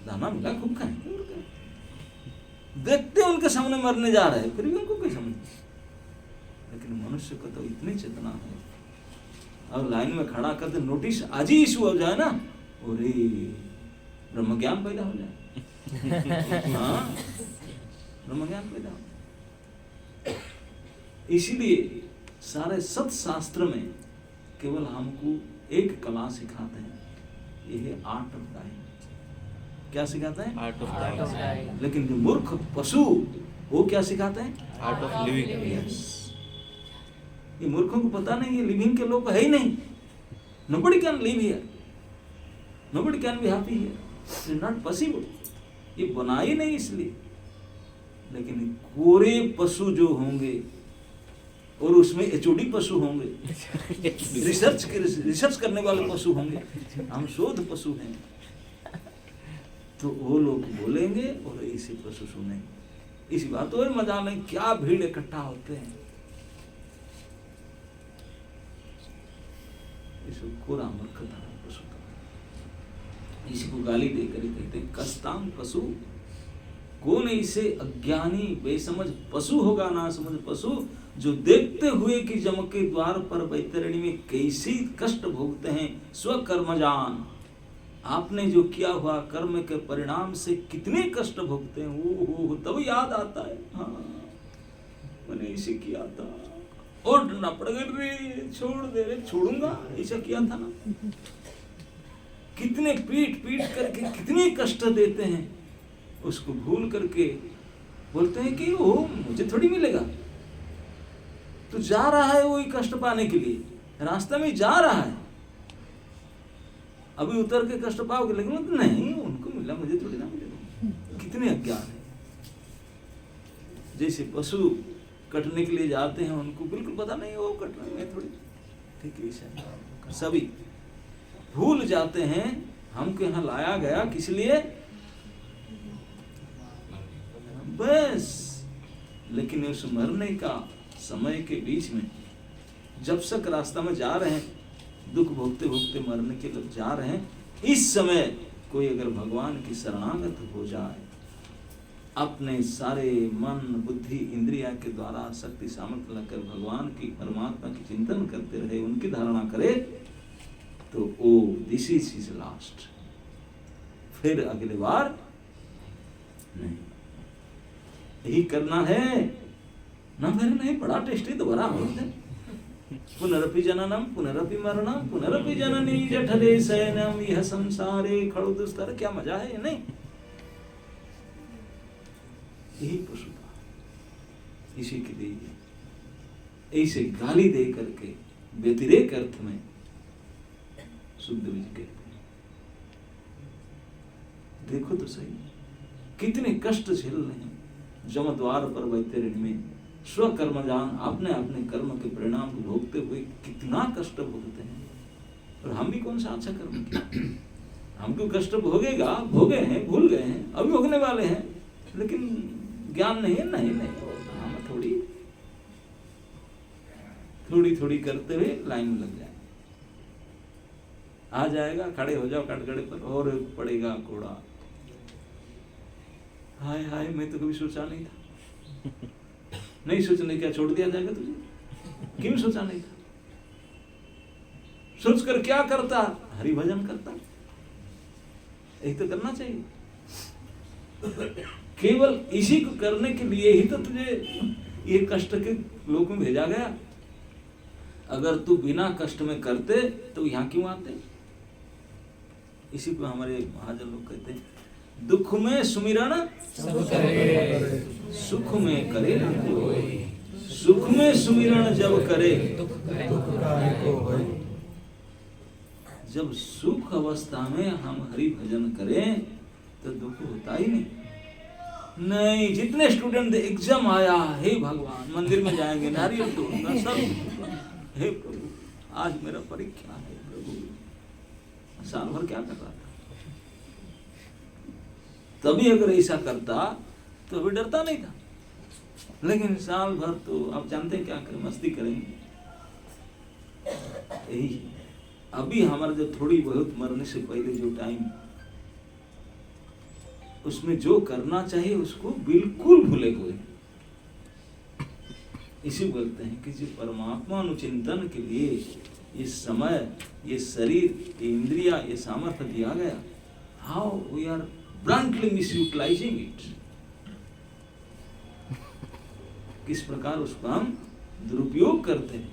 दाना मिला खूब खाएंगे, देखते हैं उनके सामने मरने जा रहे हैं, फिर भी उनको कोई समझ नहीं। लेकिन मनुष्य का तो इतनी चेतना है, और लाइन में खड़ा करते नोटिस आज ही इशू हो जाए ना, अरे ब्रह्म ज्ञान पैदा हो जाए। हाँ, ब्रह्म ज्ञान पैदा हो जाए। इसलिए सारे सत्शास्त्र में केवल हमको एक कला सिखाते हैं, ये है आर्ट ऑफ डाइंग। क्या सिखाते हैं? Art of dying. लेकिन जो मूर्ख पशु वो क्या सिखाते हैं? Art of living. ये मूर्खों को पता नहीं, ये लिविंग के लोग है ही नहीं। Nobody can live here, nobody can be happy here, it's not possible। ये बना ही नहीं इसलिए। लेकिन कोरे पशु जो होंगे और उसमें एचओडी पशु होंगे, रिसर्च करने वाले पशु होंगे, हम शोध पशु हैं, तो वो लोग बोलेंगे और इसी पशु सुनेंगे। इसी बात तो मजा नहीं, क्या भीड़ इकट्ठा होते हैं। इसको कोरा मूर्खता है पशु का। इसी को गाली देकर ही कहते हैं कस्तांग पशु। कौन इसे अज्ञानी बेसमझ पशु होगा, ना समझ पशु, जो देखते हुए कि जम के द्वार पर बैतरणी में कैसी कष्ट भोगते हैं स्वकर्मजान। आपने जो किया हुआ कर्म के परिणाम से कितने कष्ट भोगते हैं, वो तब याद आता है, हाँ मैंने इसे किया था और डरना पड़ गया, रे छोड़ दे रे, छोड़ूंगा, ऐसा किया था ना। कितने पीट करके कितने कष्ट देते हैं, उसको भूल करके बोलते हैं कि वो मुझे थोड़ी मिलेगा। तो जा रहा है वही कष्ट पाने के लिए, रास्ते में जा रहा है, अभी उतर के कष्ट पाओगे, लेकिन तो नहीं उनको मिला, मुझे थोड़ी ना मिलेगा। कितने अज्ञान है। जैसे पशु कटने के लिए जाते हैं, उनको बिल्कुल पता नहीं वो कटने में थोड़ी, ठीक है, सभी भूल जाते हैं हमको यहाँ लाया गया किस लिए, बस। लेकिन उस मरने का समय के बीच में जब तक रास्ता में जा रहे हैं, दुख भोगते भोगते मरने के लिए जा रहे हैं, इस समय कोई अगर भगवान की शरणागत हो जाए, अपने सारे मन बुद्धि इंद्रिया के द्वारा शक्ति सामर्थ्य लगाकर भगवान की परमात्मा की चिंतन करते रहे, उनकी धारणा करे, तो ओ दिस इज लास्ट, फिर अगले बार नहीं। यही करना है ना, फिर नहीं, बड़ा टेस्टी दोबारा हो जाए। पुनरपि जननम पुनरपि मरणम पुनरपि जननी जठरे शयनम यह संसारे खड़ो दुस्तर। क्या मजा है ये, नहीं? यही पशुता, इसी के लिए ऐसे गाली दे करके व्यतिरेक अर्थ में सुखदेव जी कहते हैं, देखो तो सही कितने कष्ट झेल रहे हैं जमद्वार पर वैतरणी में, स्वकर्मजान, अपने अपने कर्म के परिणाम को भोगते हुए कितना कष्ट भोगते हैं। और हम भी कौन सा अच्छा कर्म किया, हमको कष्ट भोगेगा, भोगे हैं, भूल गए हैं, अभी भोगने वाले हैं, लेकिन ज्ञान नहीं है, नहीं हम थोड़ी करते हुए लाइन में लग जाए, आ जाएगा, खड़े हो जाओ कटघरे पर और पड़ेगा कोड़ा, हाय हाय मैं तो कभी सोचा नहीं था। नहीं सोचने क्या छोड़ दिया जाएगा तुझे, क्यों सोचा नहीं था, सोच कर क्या करता, हरि भजन करता, यही तो करना चाहिए। केवल इसी को करने के लिए ही तो तुझे ये कष्ट के लोक में भेजा गया। अगर तू बिना कष्ट में करते तो यहाँ क्यों आते। इसी को हमारे महाजन लोग कहते हैं, दुख में सुमिरन सुख में करे ना कोई, सुख में सुमिरन जब करे जब सुख अवस्था में हम हरि भजन करें तो दुख होता ही नहीं। जितने स्टूडेंट एग्जाम आया, हे भगवान मंदिर में जाएंगे, नारियल तोड़ूंगा सब, हे प्रभु आज मेरा परीक्षा है प्रभु। साल भर क्या कर रहा था, तभी अगर ऐसा करता तो अभी डरता नहीं था, लेकिन साल भर तो आप जानते हैं क्या करें, मस्ती करेंगे। यही अभी हमारा जो थोड़ी बहुत मरने से पहले जो टाइम, उसमें जो करना चाहिए उसको बिल्कुल भूले हुए, इसी बोलते हैं कि जो परमात्मा अनुचिंतन के लिए ये समय, ये शरीर, ये इंद्रिया, ये सामर्थ्य दिया गया, how we are bluntly misutilising it, किस प्रकार उसको हम दुरुपयोग करते हैं।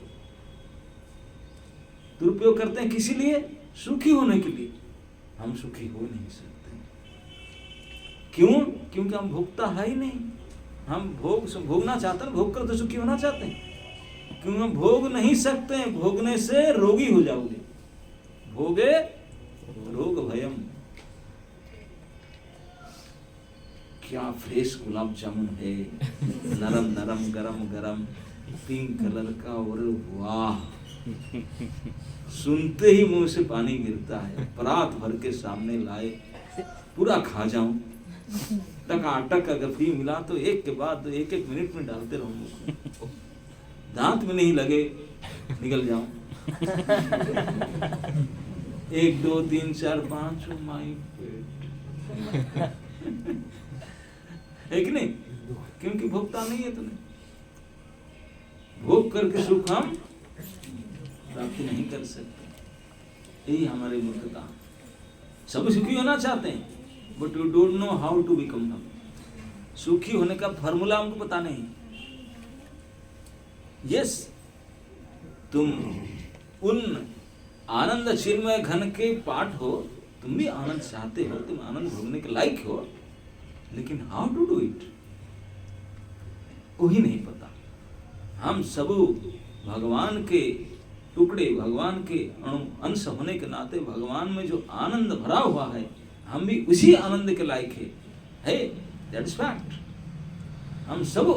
दुरुपयोग करते हैं किसी लिए? सुखी होने के लिए। हम सुखी हो नहीं सकते। क्यों? क्योंकि हम भोगता है ही नहीं। हम भोगना चाहते हैं, भोग कर तो सुखी होना चाहते हैं। क्यों? हम भोग नहीं सकते हैं, भोगने से रोगी हो जाओगे। भोगे रोग भयम। क्या फ्रेश गुलाब जामुन है, नरम नरम, गरम गरम, पिंक कलर का, और वाह, सुनते ही मुंह से पानी गिरता है। परात भर के सामने लाए, पूरा खा जाऊं। टकाटक अगर भी मिला तो एक के बाद एक एक मिनट में डालते रहूं, दांत में नहीं लगे निकल जाऊं। 1 2 3 4 5 माई पेट है कि नहीं? क्योंकि भोगता नहीं है तुम्हें। भोग करके सुख हम प्राप्ति नहीं कर सकते। यही हमारी मूर्खता। सब सुखी होना चाहते हैं, but you don't know how to become हम। सुखी होने का फॉर्मूला हमको पता नहीं। यस, तुम उन आनंद चिन्मय घन के पाठ हो, तुम भी आनंद चाहते हो, तुम आनंद भोगने के लायक हो, लेकिन हाउ टू डू इट वही नहीं पता। हम सब भगवान के टुकड़े, भगवान के अंश होने के नाते भगवान में जो आनंद भरा हुआ है, हम भी उसी आनंद के लायक है, दैट्स फैक्ट। हम सब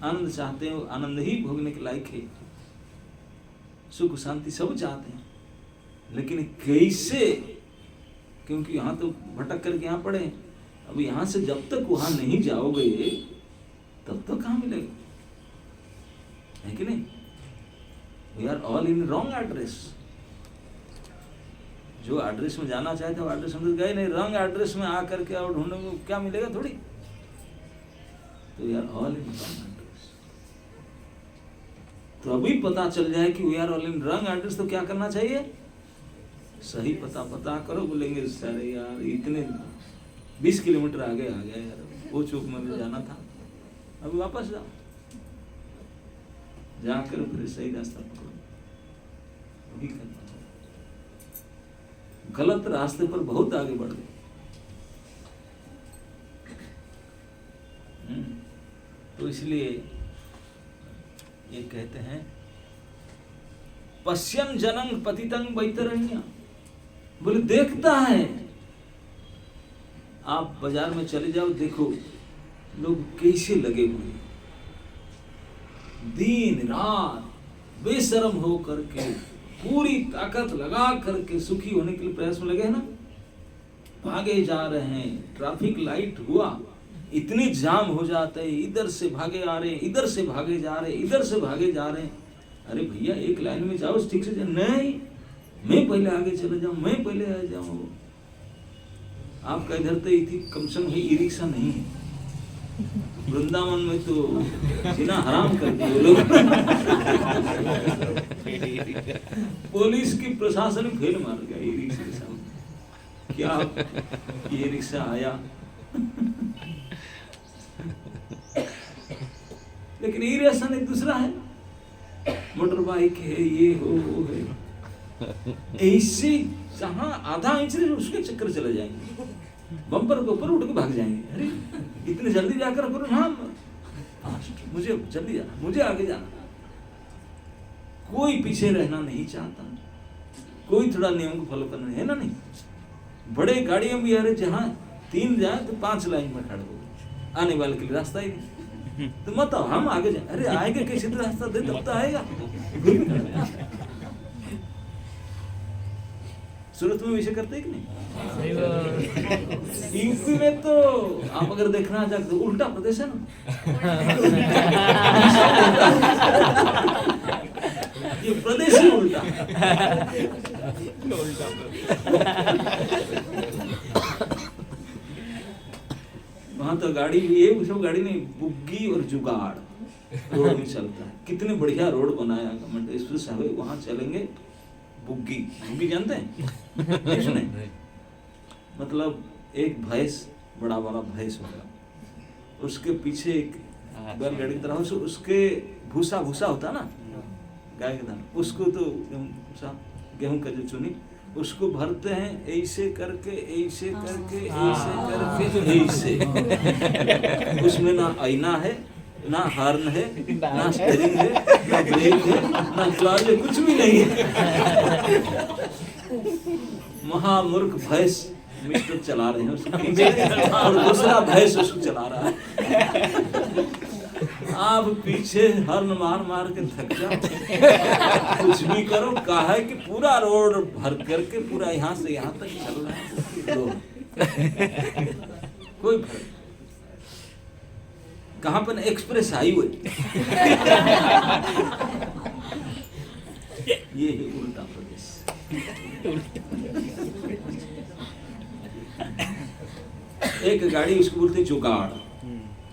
आनंद चाहते हैं, आनंद ही भोगने के लायक है। सुख शांति सब चाहते हैं, लेकिन कैसे? क्योंकि यहाँ तो भटक करके यहाँ पड़े। अब यहाँ से जब तक वहां नहीं जाओगे तब तक कहाँ मिलेगा, है कि नहीं? We are all in wrong address. जो एड्रेस में जाना चाहते हो एड्रेस में गए नहीं, रॉन्ग एड्रेस में आकर के और ढूंढोगे क्या मिलेगा थोड़ी। तो we are all in wrong address. तो अभी पता चल जाए कि we are all in wrong address, तो क्या करना चाहिए? सही पता करो। बोलेंगे सारे यार इतने 20 किलोमीटर आगे आ गया यार, वो चौक में जाना था, अभी वापस जाओ, जाकर फिर सही रास्ता पकड़ो। वही करना। गलत रास्ते पर बहुत आगे बढ़ गए। तो इसलिए ये कहते हैं पश्यन जनंग पतितंग वैतरण्य। बोले देखता है, आप बाजार में चले जाओ, देखो लोग कैसे लगे हुए, दिन रात बेशर्म हो करके पूरी ताकत लगा करके सुखी होने के लिए प्रयास में लगे हैं ना। भागे जा रहे हैं, ट्रैफिक लाइट हुआ, इतने जाम हो जाते हैं, इधर से भागे आ रहे हैं, इधर से भागे जा रहे हैं, इधर से भागे जा रहे हैं। अरे भैया एक लाइन में जाओ, ठीक से जाओ। नहीं, मैं पहले आगे चले जाऊं, मैं पहले आ जाऊं। आपका इधर तो थी कम से कम ई रिक्शा नहीं है। वृंदावन में तो जीना हराम कर दिए लोग। पुलिस की प्रशासन फेल मार गया ई रिक्शा के सामने। क्या ये रिक्शा आया? लेकिन ई रिक्शा एक दूसरा है, मोटर बाइक है, ये हो वो है। ऐसे जहां आधा इंच उसके चक्कर चले जाएंगे, बम्पर के ऊपर उठ के भाग जाएंगे। अरे इतने जल्दी जाकर करो, हाँ मुझे जल्दी जाना, मुझे आगे जाना। कोई पीछे रहना नहीं चाहता, कोई थोड़ा नियम को फॉलो करना है ना। नहीं, बड़े गाड़ियों में यार जहाँ 3 जाए तो 5 लाइन में खड़े हो, आने वाले के लिए रास्ता ही नहीं। तो मत आओ, हम आगे जाए। अरे आएगा कैसे? तो रास्ता दे तब तो आएगा। सूरत में वैसे करते कि नहीं? यूपी में तो आप अगर देखना चाहते तो उल्टा प्रदेश है ना। ये प्रदेश ही उल्टा। वहां तो गाड़ी भी ये सब गाड़ी नहीं, बुग्गी और जुगाड़ रोड में चलता है। कितने बढ़िया रोड बनाया गवर्नमेंट, एक्सप्रेस हाईवे, वहां चलेंगे बुग्गी। बुग्गी जानते हैं? नहीं सुने? मतलब एक भैंस, बड़ा वाला भैंस होगा, उसके पीछे एक बैलगाड़ी की तरह उसके भूसा होता है ना गाय के दाना, उसको तो गेहूं का जो चुनी उसको भरते हैं ऐसे करके ऐसे करके ऐसे करके ऐसे। उसमें ना आईना है, ना हॉर्न है, ना स्टीयरिंग है, ना ब्रेक है, ना क्लच है, कुछ भी नहीं है। महामूर्ख भैंस मिस्टर चला रहे हैं उसको पीछे, और दूसरा भैंस उसको चला रहा है। आप पीछे हॉर्न मार मार के थक जाओ, कुछ भी करो, कहा है कि पूरा रोड भर करके पूरा यहाँ से यहाँ तक चल रहा है, कोई फर्क। कहाँ पर? Express highway. ये है उल्टा प्रदेश। एक गाड़ी उसको बोलते जुगाड़,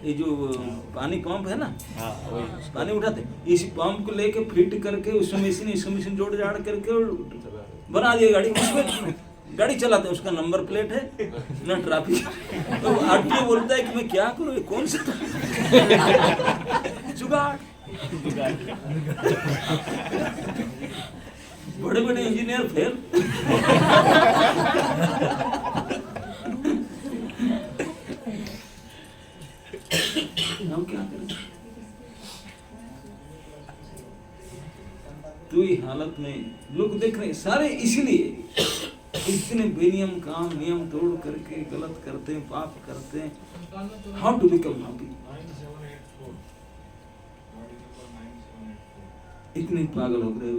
ये जो पानी पंप है ना, पानी उठाते, इस पंप को लेके फिट करके उसमें मशीन जोड़ जाड़ करके और बना दिया गाड़ी। उसमें गाड़ी चलाते हैं, उसका नंबर प्लेट है ना ट्रैफिक। तो आरटीओ बोलता है कि मैं क्या करूँ, ये कौन सा जुगाड़। बड़े बड़े इंजीनियर फेल। हम क्या करें? तो ये हालत में लोग देख रहे हैं सारे, इसीलिए इतने बेनियम काम नियम तोड़ करके गलत करते हैं, पाप करते हैं। How to become happy? इतने पागल हो गए,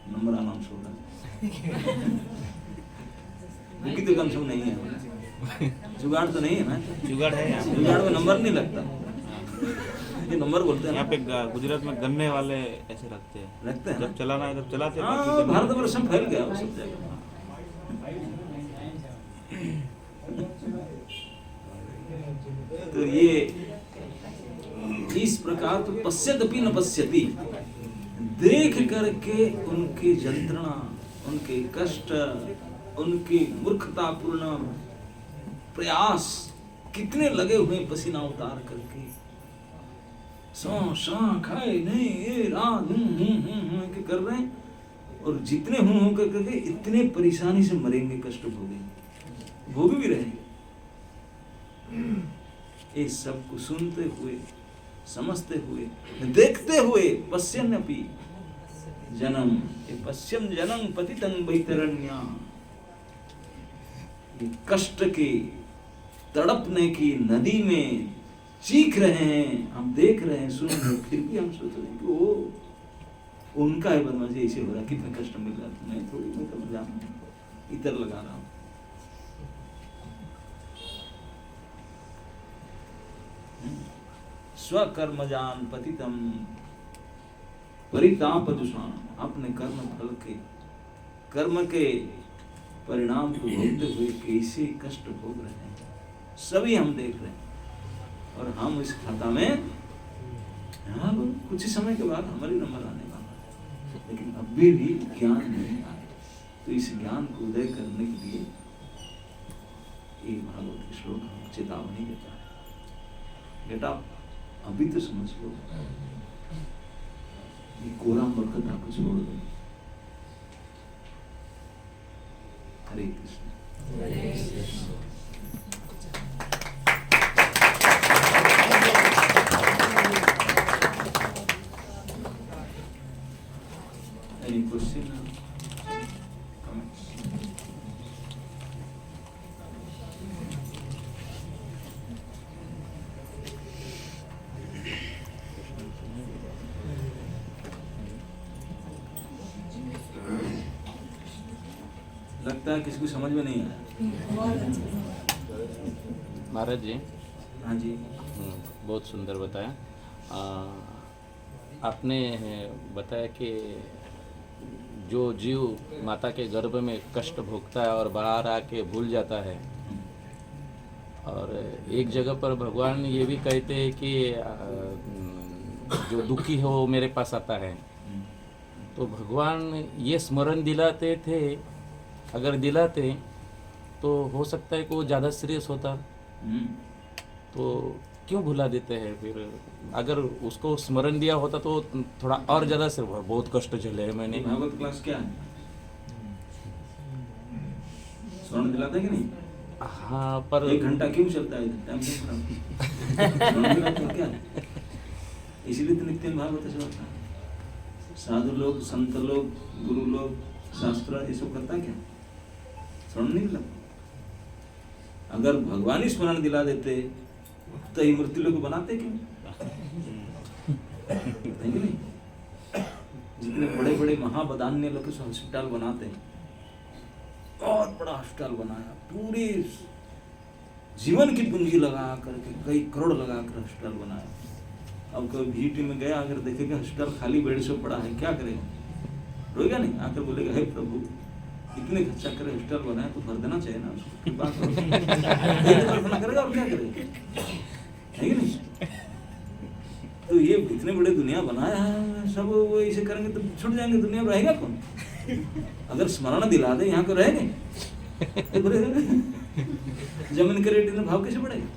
नंबर आना छोड़ रहा है। तो कम से कम नहीं है, जुगाड़ तो नहीं है ना, जुगाड़ है यहाँ। जुगाड़ में नंबर नहीं लगता, ये नंबर बोलते हैं। यहाँ पे गुजरात में गन्ने वाले ऐसे रखते हैं, जब चलाना है तब चलाते हैं। हाँ, भारतवर्ष में फैल गया वो सब जगह। तो ये इस प्रकार तो पश्यदपि न पश्यति, देख करके उनकी यंत्रणा, उनके कष्ट, उनकी मूर्खतापूर्ण प्रयास कितने लगे हुए, पसीना उतार करके खाए नहीं, ये रात के कर रहे हैं, और जितने हूं करके इतने परेशानी से मरेंगे, कष्ट भोग भी रहेंगे। ये सब को सुनते हुए, समझते हुए, देखते हुए, पश्यन्नपि जन्म, ये पश्यम जनम पतितं वैतरण्या, कष्ट की, तड़पने की नदी में चीख रहे हैं, हम देख रहे हैं, सुन रहे हैं, फिर भी हम सोच रहे हैं कि वो उनका है बदमाशी, ऐसे हो रहा है, कितने कष्ट मिल रहा है, मैं थोड़ी मैं तो जान इतर लगा रहा हूँ। स्वकर्मजान पतितम परिताप दुषाण, अपने कर्म फल के, कर्म के परिणाम को भोगते हुए कैसे कष्ट भोग रहे हैं, सभी हम देख रहे हैं। और हम इस खाता में कुछ ही समय के बाद हमारी नंबर आने वाला है, लेकिन अभी भी ज्ञान नहीं आया। तो इस ज्ञान को उदय करने के लिए ये भागवत श्लोक हमें चेतावनी देता है, बेटा अभी तो समझ लो, ये कोरा मूर्खता को छोड़ दो। हरे कृष्ण। Any question? Comments? लगता है किसी को समझ में नहीं आया। महाराज जी, हाँ जी, बहुत सुंदर बताया। आपने बताया कि जो जीव माता के गर्भ में कष्ट भोगता है और बाहर आके भूल जाता है, और एक जगह पर भगवान ये भी कहते हैं कि जो दुखी है वो मेरे पास आता है। तो भगवान ये स्मरण दिलाते थे, अगर दिलाते तो हो सकता है कि वो ज़्यादा सीरियस होता, तो क्यों भुला देते हैं फिर? अगर उसको स्मरण दिया होता तो थोड़ा और ज़्यादा से बहुत कष्ट झेले हैं मैंने। भागवत क्लास क्या है? स्मरण दिलाता है कि नहीं? हाँ, पर 1 घंटा क्यों चलता है? टाइम क्यों खराब? स्मरण दिलाता है क्या? इसीलिए तो नित्य भागवत से होता है। साधु लोग, संत लोग, गुरु लोग, शास्त्र ये सब करता क्या? स्मरण नहीं दिलाता। अगर भगवान ही स्मरण दिला देते तो ये मृत्यु लोग बनाते क्यों? है कि नहीं? जितने बड़े बड़े महाबदान्य लोग हॉस्पिटल बनाते हैं, बहुत बड़ा हॉस्पिटल बनाया, पूरी जीवन की पूंजी लगा करके, कई करोड़ लगा कर हॉस्पिटल बनाया। अब कोई VT में गया, अगर देखेगा हॉस्पिटल खाली बेड से पड़ा है, क्या करेगा? रोएगा नहीं? आकर बोलेगा हे प्रभु इतने खर्चा करे हॉस्पिटल बनाया तो भर देना चाहिए ना उसको। बात कल्पना करेगा और क्या करेगा? है कि नहीं? तो ये इतने बड़े दुनिया बनाया है, सब वो ऐसे करेंगे तो छूट जाएंगे, दुनिया में रहेगा कौन? अगर स्मरण दिला दे यहाँ को रहेंगे तो जमीन के रेट में भाव कैसे बढ़ेगा?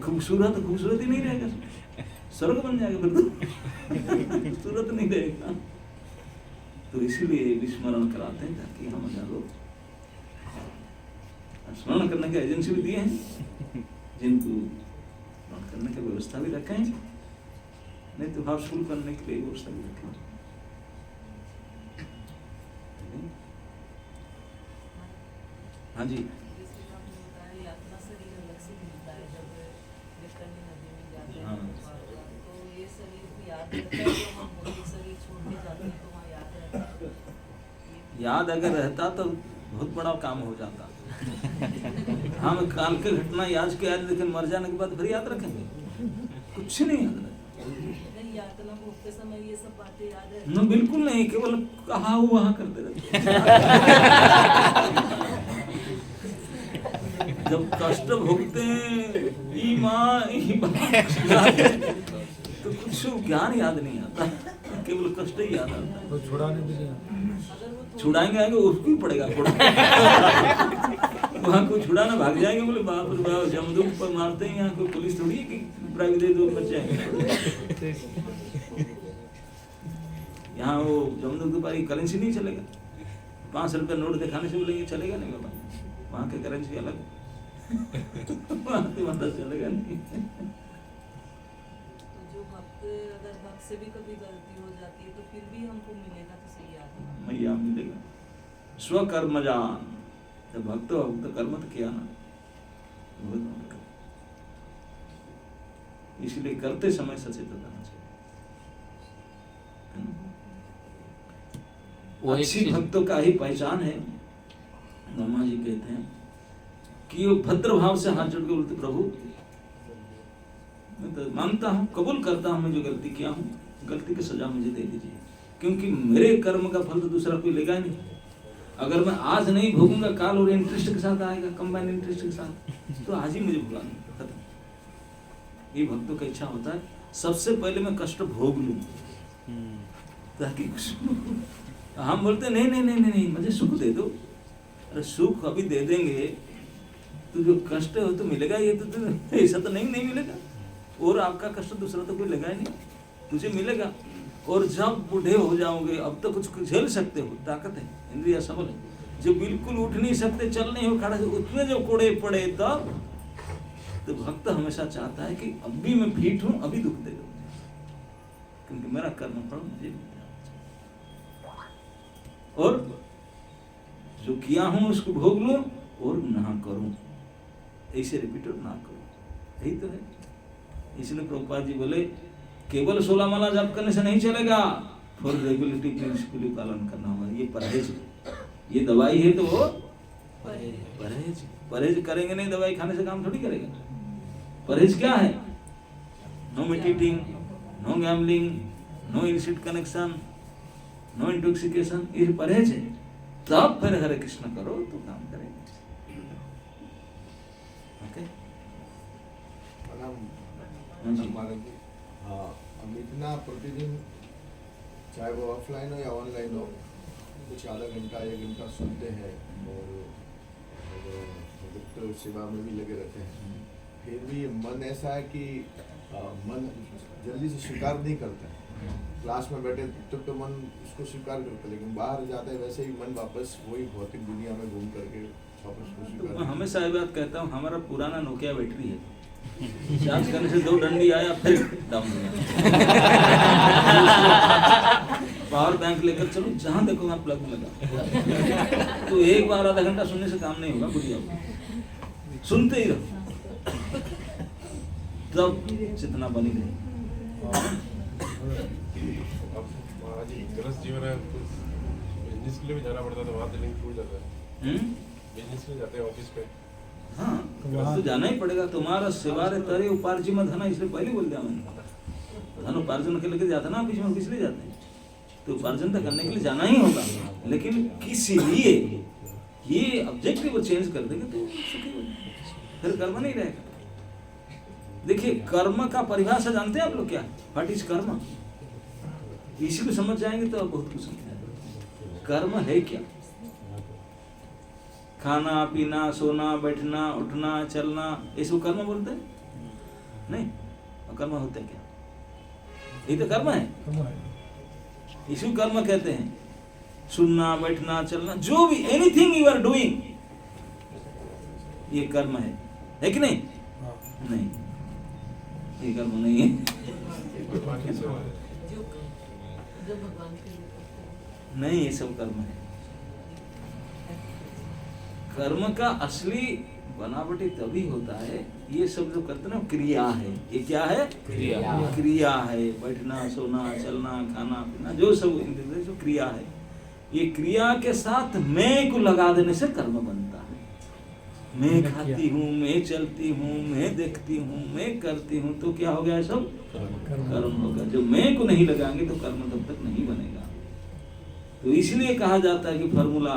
खूबसूरत खूबसूरत ही नहीं रहेगा, स्वर्ग बन जाएगा फिर तो सूरत नहीं रहेगा। तो इसीलिए विस्मरण कराते हैं ताकि हम जानो। स्मरण करने के एजेंसी भी दिए हैं जिनको स्मरण करने की व्यवस्था भी रखे हैं, नहीं तो हाउसफुल करने के लिए व्यवस्था भी रखे हैं। हाँ जी, याद अगर रहता तो बहुत बड़ा काम हो जाता। हम काल के घटना याद के आज, लेकिन मर जाने के बाद फिर याद रखेंगे? कुछ नहीं याद रखेंगे। यातना भोगते समय ये सब बातें याद है? न, बिल्कुल नहीं, केवल कहा हुआ करते रहते। जब कष्ट भोगते हैं तो कुछ ज्ञान याद नहीं आता, केवल कष्ट ही याद आता है। तो छुड़ाने के लिए छुड़ाएंगे आएंगे उसको ही पड़ेगा वहाँ को छुड़ाना, भाग जाएंगे, बोले बाप रे बाप जमदूत पर मारते हैं, यहाँ कोई पुलिस थोड़ी है कि प्राइवेट दे दो बच जाएंगे। यहाँ वो जमदूत के पास करेंसी नहीं चलेगा, 5 रुपया नोट दिखाने से बोलेंगे चलेगा नहीं बाबा, वहाँ के करेंसी अलग वहाँ की मदद चलेगा नहीं। जो भक्त अगर भक्त से भी कभी गलती हो जाती है तो फिर भी हमको मिलेगा तो सही याद मैया मिलेगा। स्वकर्म जान, जब भक्त कर्म तो किया ना, इसलिए करते समय सचेत रहना चाहिए। अच्छी भक्तों का ही पहचान है, ब्रह्मा जी कहते हैं कि वो भद्र भाव से हाथ जोड़ के बोलते प्रभु मैं तो मानता हूँ, कबूल करता हूँ मैं जो गलती किया हूँ, गलती की सजा मुझे दे दीजिए, क्योंकि मेरे कर्म का फल तो दूसरा कोई लेगा नहीं। अगर मैं आज नहीं भोगूंगा, काल और इंटरेस्ट के साथ आएगा, कंबाइन इंटरेस्ट के साथ, तो आज ही मुझे भुगतना खत्म। ये भक्तों का इच्छा होता है सबसे पहले मैं कष्ट भोग लूं ताकि हम बोलते नहीं नहीं नहीं नहीं मुझे सुख दे दो। अरे सुख अभी दे देंगे तो जो कष्ट हो तो मिलेगा, ये तो ऐसा तो नहीं मिलेगा, और आपका कष्ट दूसरा तो कोई लगा ही नहीं, तुझे मिलेगा। और जब बूढ़े हो जाओगे, अब तो कुछ झेल सकते हो, ताकत है, इंद्रिया सबल है, जो बिल्कुल उठ नहीं सकते, चल नहीं हो खड़ा, उतने जो कोड़े पड़े तब तो भक्त हमेशा चाहता है कि अभी मैं फिट हूं, अभी दुख दे दो, क्योंकि मेरा कर्म फल मुझे और जो किया हूं उसको भोग लो और ना करूं, ऐसे रिपीट और ना करूं, यही तो है। इसलिए प्रभुपाद जी बोले केवल 16 माला जप करने से नहीं चलेगा, फॉर रेगुलेटरी प्रिंसिपल पालन करना होगा। ये परहेज, ये दवाई है तो वो परहेज, परहेज करेंगे नहीं दवाई खाने से काम थोड़ी करेगा। परहेज क्या है? No meat eating, no gambling, no illicit connection, no intoxication, ये परहेज है। तब फिर हरे कृष्ण करो तो काम करेंगे। ओके हाँ, हम इतना प्रतिदिन चाहे वो ऑफलाइन हो या ऑनलाइन हो कुछ आधा घंटा 1 घंटा सुनते हैं और गुप्त सेवा में भी लगे रहते हैं, फिर भी मन ऐसा है कि मन जल्दी से स्वीकार नहीं करता है। क्लास में बैठे तो मन उसको स्वीकार करता है, लेकिन बाहर जाता है वैसे ही मन वापस वही भौतिक दुनिया में घूम करके वापस उसको तो स्वीकार मैं हमेशा ये बात कहता हूँ, हमारा पुराना नोकिया बैटरी है, चार्ज करने से 2 डंडी आया फिर डाउन हो गया। पावर बैंक लेकर चलो, जहाँ देखो वहाँ प्लग लगा। तो एक बार आधा घंटा सुनने से काम नहीं होगा, बुढ़िया सुनते ही रहो, तब जितना बनी रहे। अब महाराज जी गृहस्थ जीवन है तो बिजनेस के लिए भी जाना पड़ता है, तो वहाँ दिल्ली छूट जाता है। बिजनेस के लिए जाते हैं ऑफिस पे। हाँ तो जाना ही पड़ेगा। तुम्हारा सेवारे तरे उपार्जित मत धना, इसलिए पहले बोल दिया मैंने। धन उपार्जन के लेके जाता ना ऑफिस में, किस लिए जाते हैं? तो उपार्जन तो करने के लिए जाना ही होगा, लेकिन किस लिए ये ऑब्जेक्टिव चेंज कर देंगे तो सुखी हो जाएंगे, फिर कर्म नहीं रहेगा। देखिए कर्म का परिभाषा जानते हैं आप लोग क्या? व्हाट इज कर्म? इसी को समझ जाएंगे तो आप बहुत कुछ समझ जाएंगे। कर्म है क्या? खाना पीना, सोना, बैठना, उठना, चलना, ये सब कर्म बोलते हैं? नहीं। और कर्म होते हैं क्या? ये तो कर्म है, इसी को कर्म कहते हैं। सुनना, बैठना, चलना, जो भी एनीथिंग यू आर डूइंग, ये कर्म है कि नहीं? नहीं, ये कर्म नहीं है। भगवान की सेवा है। जो भगवान के लिए करते हैं। नहीं, ये सब कर्म है। कर्म का असली बनावटी तभी होता है, ये सब जो करते ना क्रिया है। ये क्या है? क्रिया है। बैठना, सोना, चलना, खाना पीना, जो सब जो क्रिया है, ये क्रिया के साथ मैं को लगा देने से कर्म बनता है। मैं खाती हूँ, मैं चलती हूँ, मैं देखती हूँ, मैं करती हूँ, तो क्या हो गया? सब कर्म होगा। जो मैं को नहीं लगाएंगे तो कर्म तब तक नहीं बनेगा। तो इसलिए कहा जाता है कि फॉर्मूला,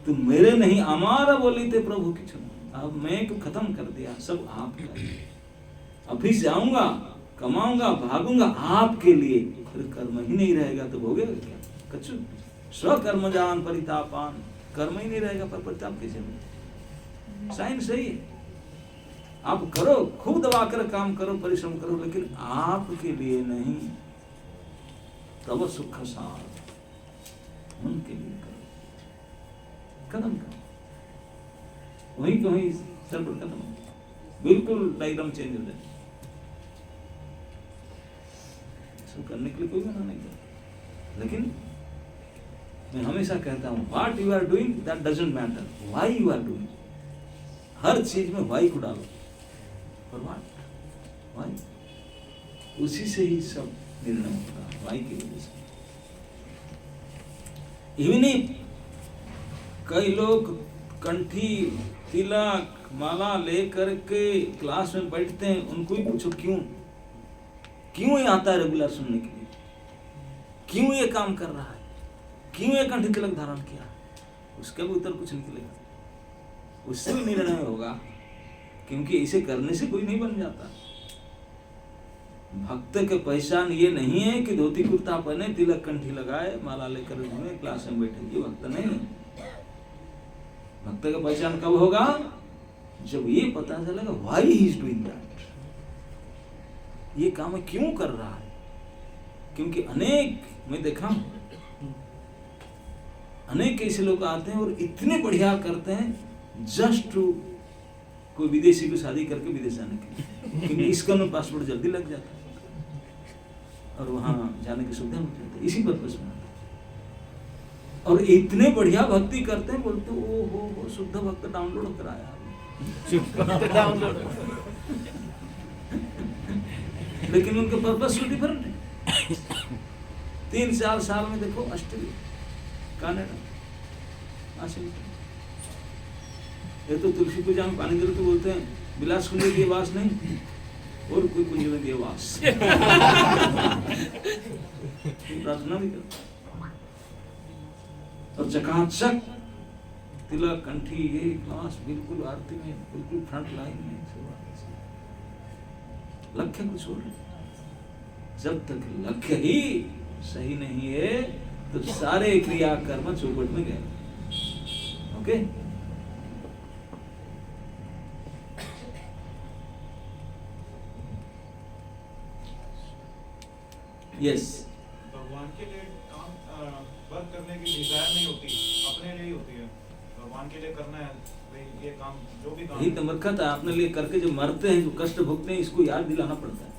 तुम मेरे नहीं हमारा बोली थे प्रभु की छुना। अब मैं को खत्म कर दिया, सब आपका। ऑफिस जाऊंगा, कमाऊंगा, भागूंगा आपके लिए, फिर कर्म ही नहीं रहेगा तो भोगेगा क्या? कछु स्वकर्म जान परितापान, कर्म ही नहीं रहेगा पर परिताप कैसे होगा? साइंस सही है। आप करो, खूब दबा कर काम करो, परिश्रम करो, लेकिन आपके लिए नहीं। तब सुख सार उनके लिए करो, कदम करो, वहीं कहीं सर पर कदम, बिल्कुल डायग्राम चेंज हो जाए। इसको करने के लिए कोई मना नहीं करता, लेकिन मैं हमेशा कहता हूँ what you are doing that doesn't matter, why you are doing. हर चीज में व्हाई को डालो, और व्हाई, उसी से ही सब निर्णय होता है, व्हाई की वजह से। इवन कई लोग कंठी, तिलक, माला लेकर के क्लास में बैठते हैं, उनको ही पूछो क्यों ये आता है रेगुलर सुनने के लिए, क्यों ये काम कर रहा है, क्यों ये कंठी तिलक धारण किया, उसका भी उत्तर कुछ निकलेगा, उससे भी निर्णय होगा, क्योंकि इसे करने से कोई नहीं बन जाता। भक्त के पहचान ये नहीं है कि धोती कुर्ता पहने, तिलक कंठी लगाए, माला लेकर घूमे, क्लास में बैठे, ये भक्त नहीं है। भक्त का पहचान कब होगा? जब ये पता चलेगा why he is doing that, ये काम क्यों कर रहा है। क्योंकि अनेक मैं देखा हूं, अनेक ऐसे लोग आते हैं और इतने बढ़िया करते हैं जस्ट टू कोई विदेशी को शादी करके विदेश जाने के लिए, क्योंकि इसका में पासपोर्ट जल्दी लग जाता है और वहां जाने की सुविधा मिल जाती है, इसी पर्पस में। और इतने बढ़िया भक्ति करते हैं, बोलते ओ हो शुद्ध भक्त डाउनलोड कराया, लेकिन उनके पर्पस से डिफरेंट है। 3-4 साल में देखो ऑस्ट्रेलिया, कनाडा, वाशिंगटन, ये तो तुलसी पूजा में पानी दे तो बोलते हैं विलास कुंज की आवास नहीं और कोई कुंज में की आवास, प्रार्थना भी करते और चकाचक तिलक कंठी ये क्लास बिल्कुल आरती में बिल्कुल फ्रंट लाइन में सेवा। लक्ष्य कुछ और है। जब तक लक्ष्य ही सही नहीं है तो सारे क्रिया कर्म चौपट में गए। Okay, yes. भगवान के लिए काम वर्क करने की डिजायर नहीं होती, अपने लिए ही होती है। भगवान के लिए करना है भाई, ये काम जो भी काम यही तो मूर्खता है। अपने लिए करके जो मरते हैं, जो कष्ट भोगते हैं, इसको याद दिलाना पड़ता है।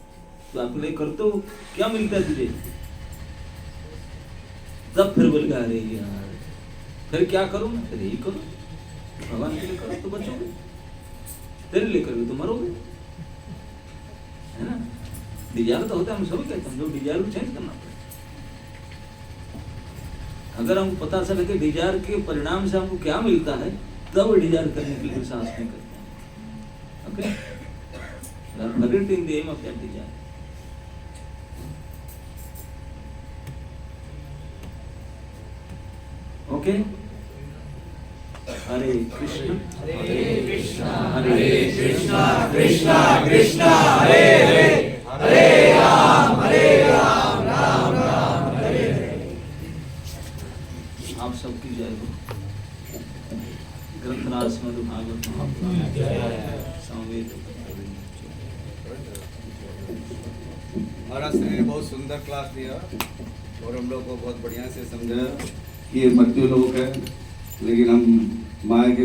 तो अपने लिए करते हो, क्या मिलता है तुझे? तब फिर बोलेगा अरे यार फिर क्या करूं मैं? फिर यही करो, भगवान के लिए करो तो बचोगे, तेरे लिए करोगे तो मरोगे, है ना। डिजायर तो होता है, हम सभी कहते हैं, जो डिजायर को चेंज करना पड़ेगा। अगर हमको पता चले कि डिजायर के परिणाम से हमको क्या मिलता है, तब डिजायर करने के लिए साहस नहीं करते हैं। Okay, forget in the aim of that desire. Okay, Hare Krishna Hare Krishna Krishna Krishna Hare Hare, Hare Ram Ram Ram Hare Hare. आप सबकी जय हो। ग्रंथराज मधुभागवत संवेद। महाराज ने बहुत सुंदर क्लास दिया और हम लोग को बहुत बढ़िया से समझाया कि ये मृत्यु लोक है, लेकिन हम माया के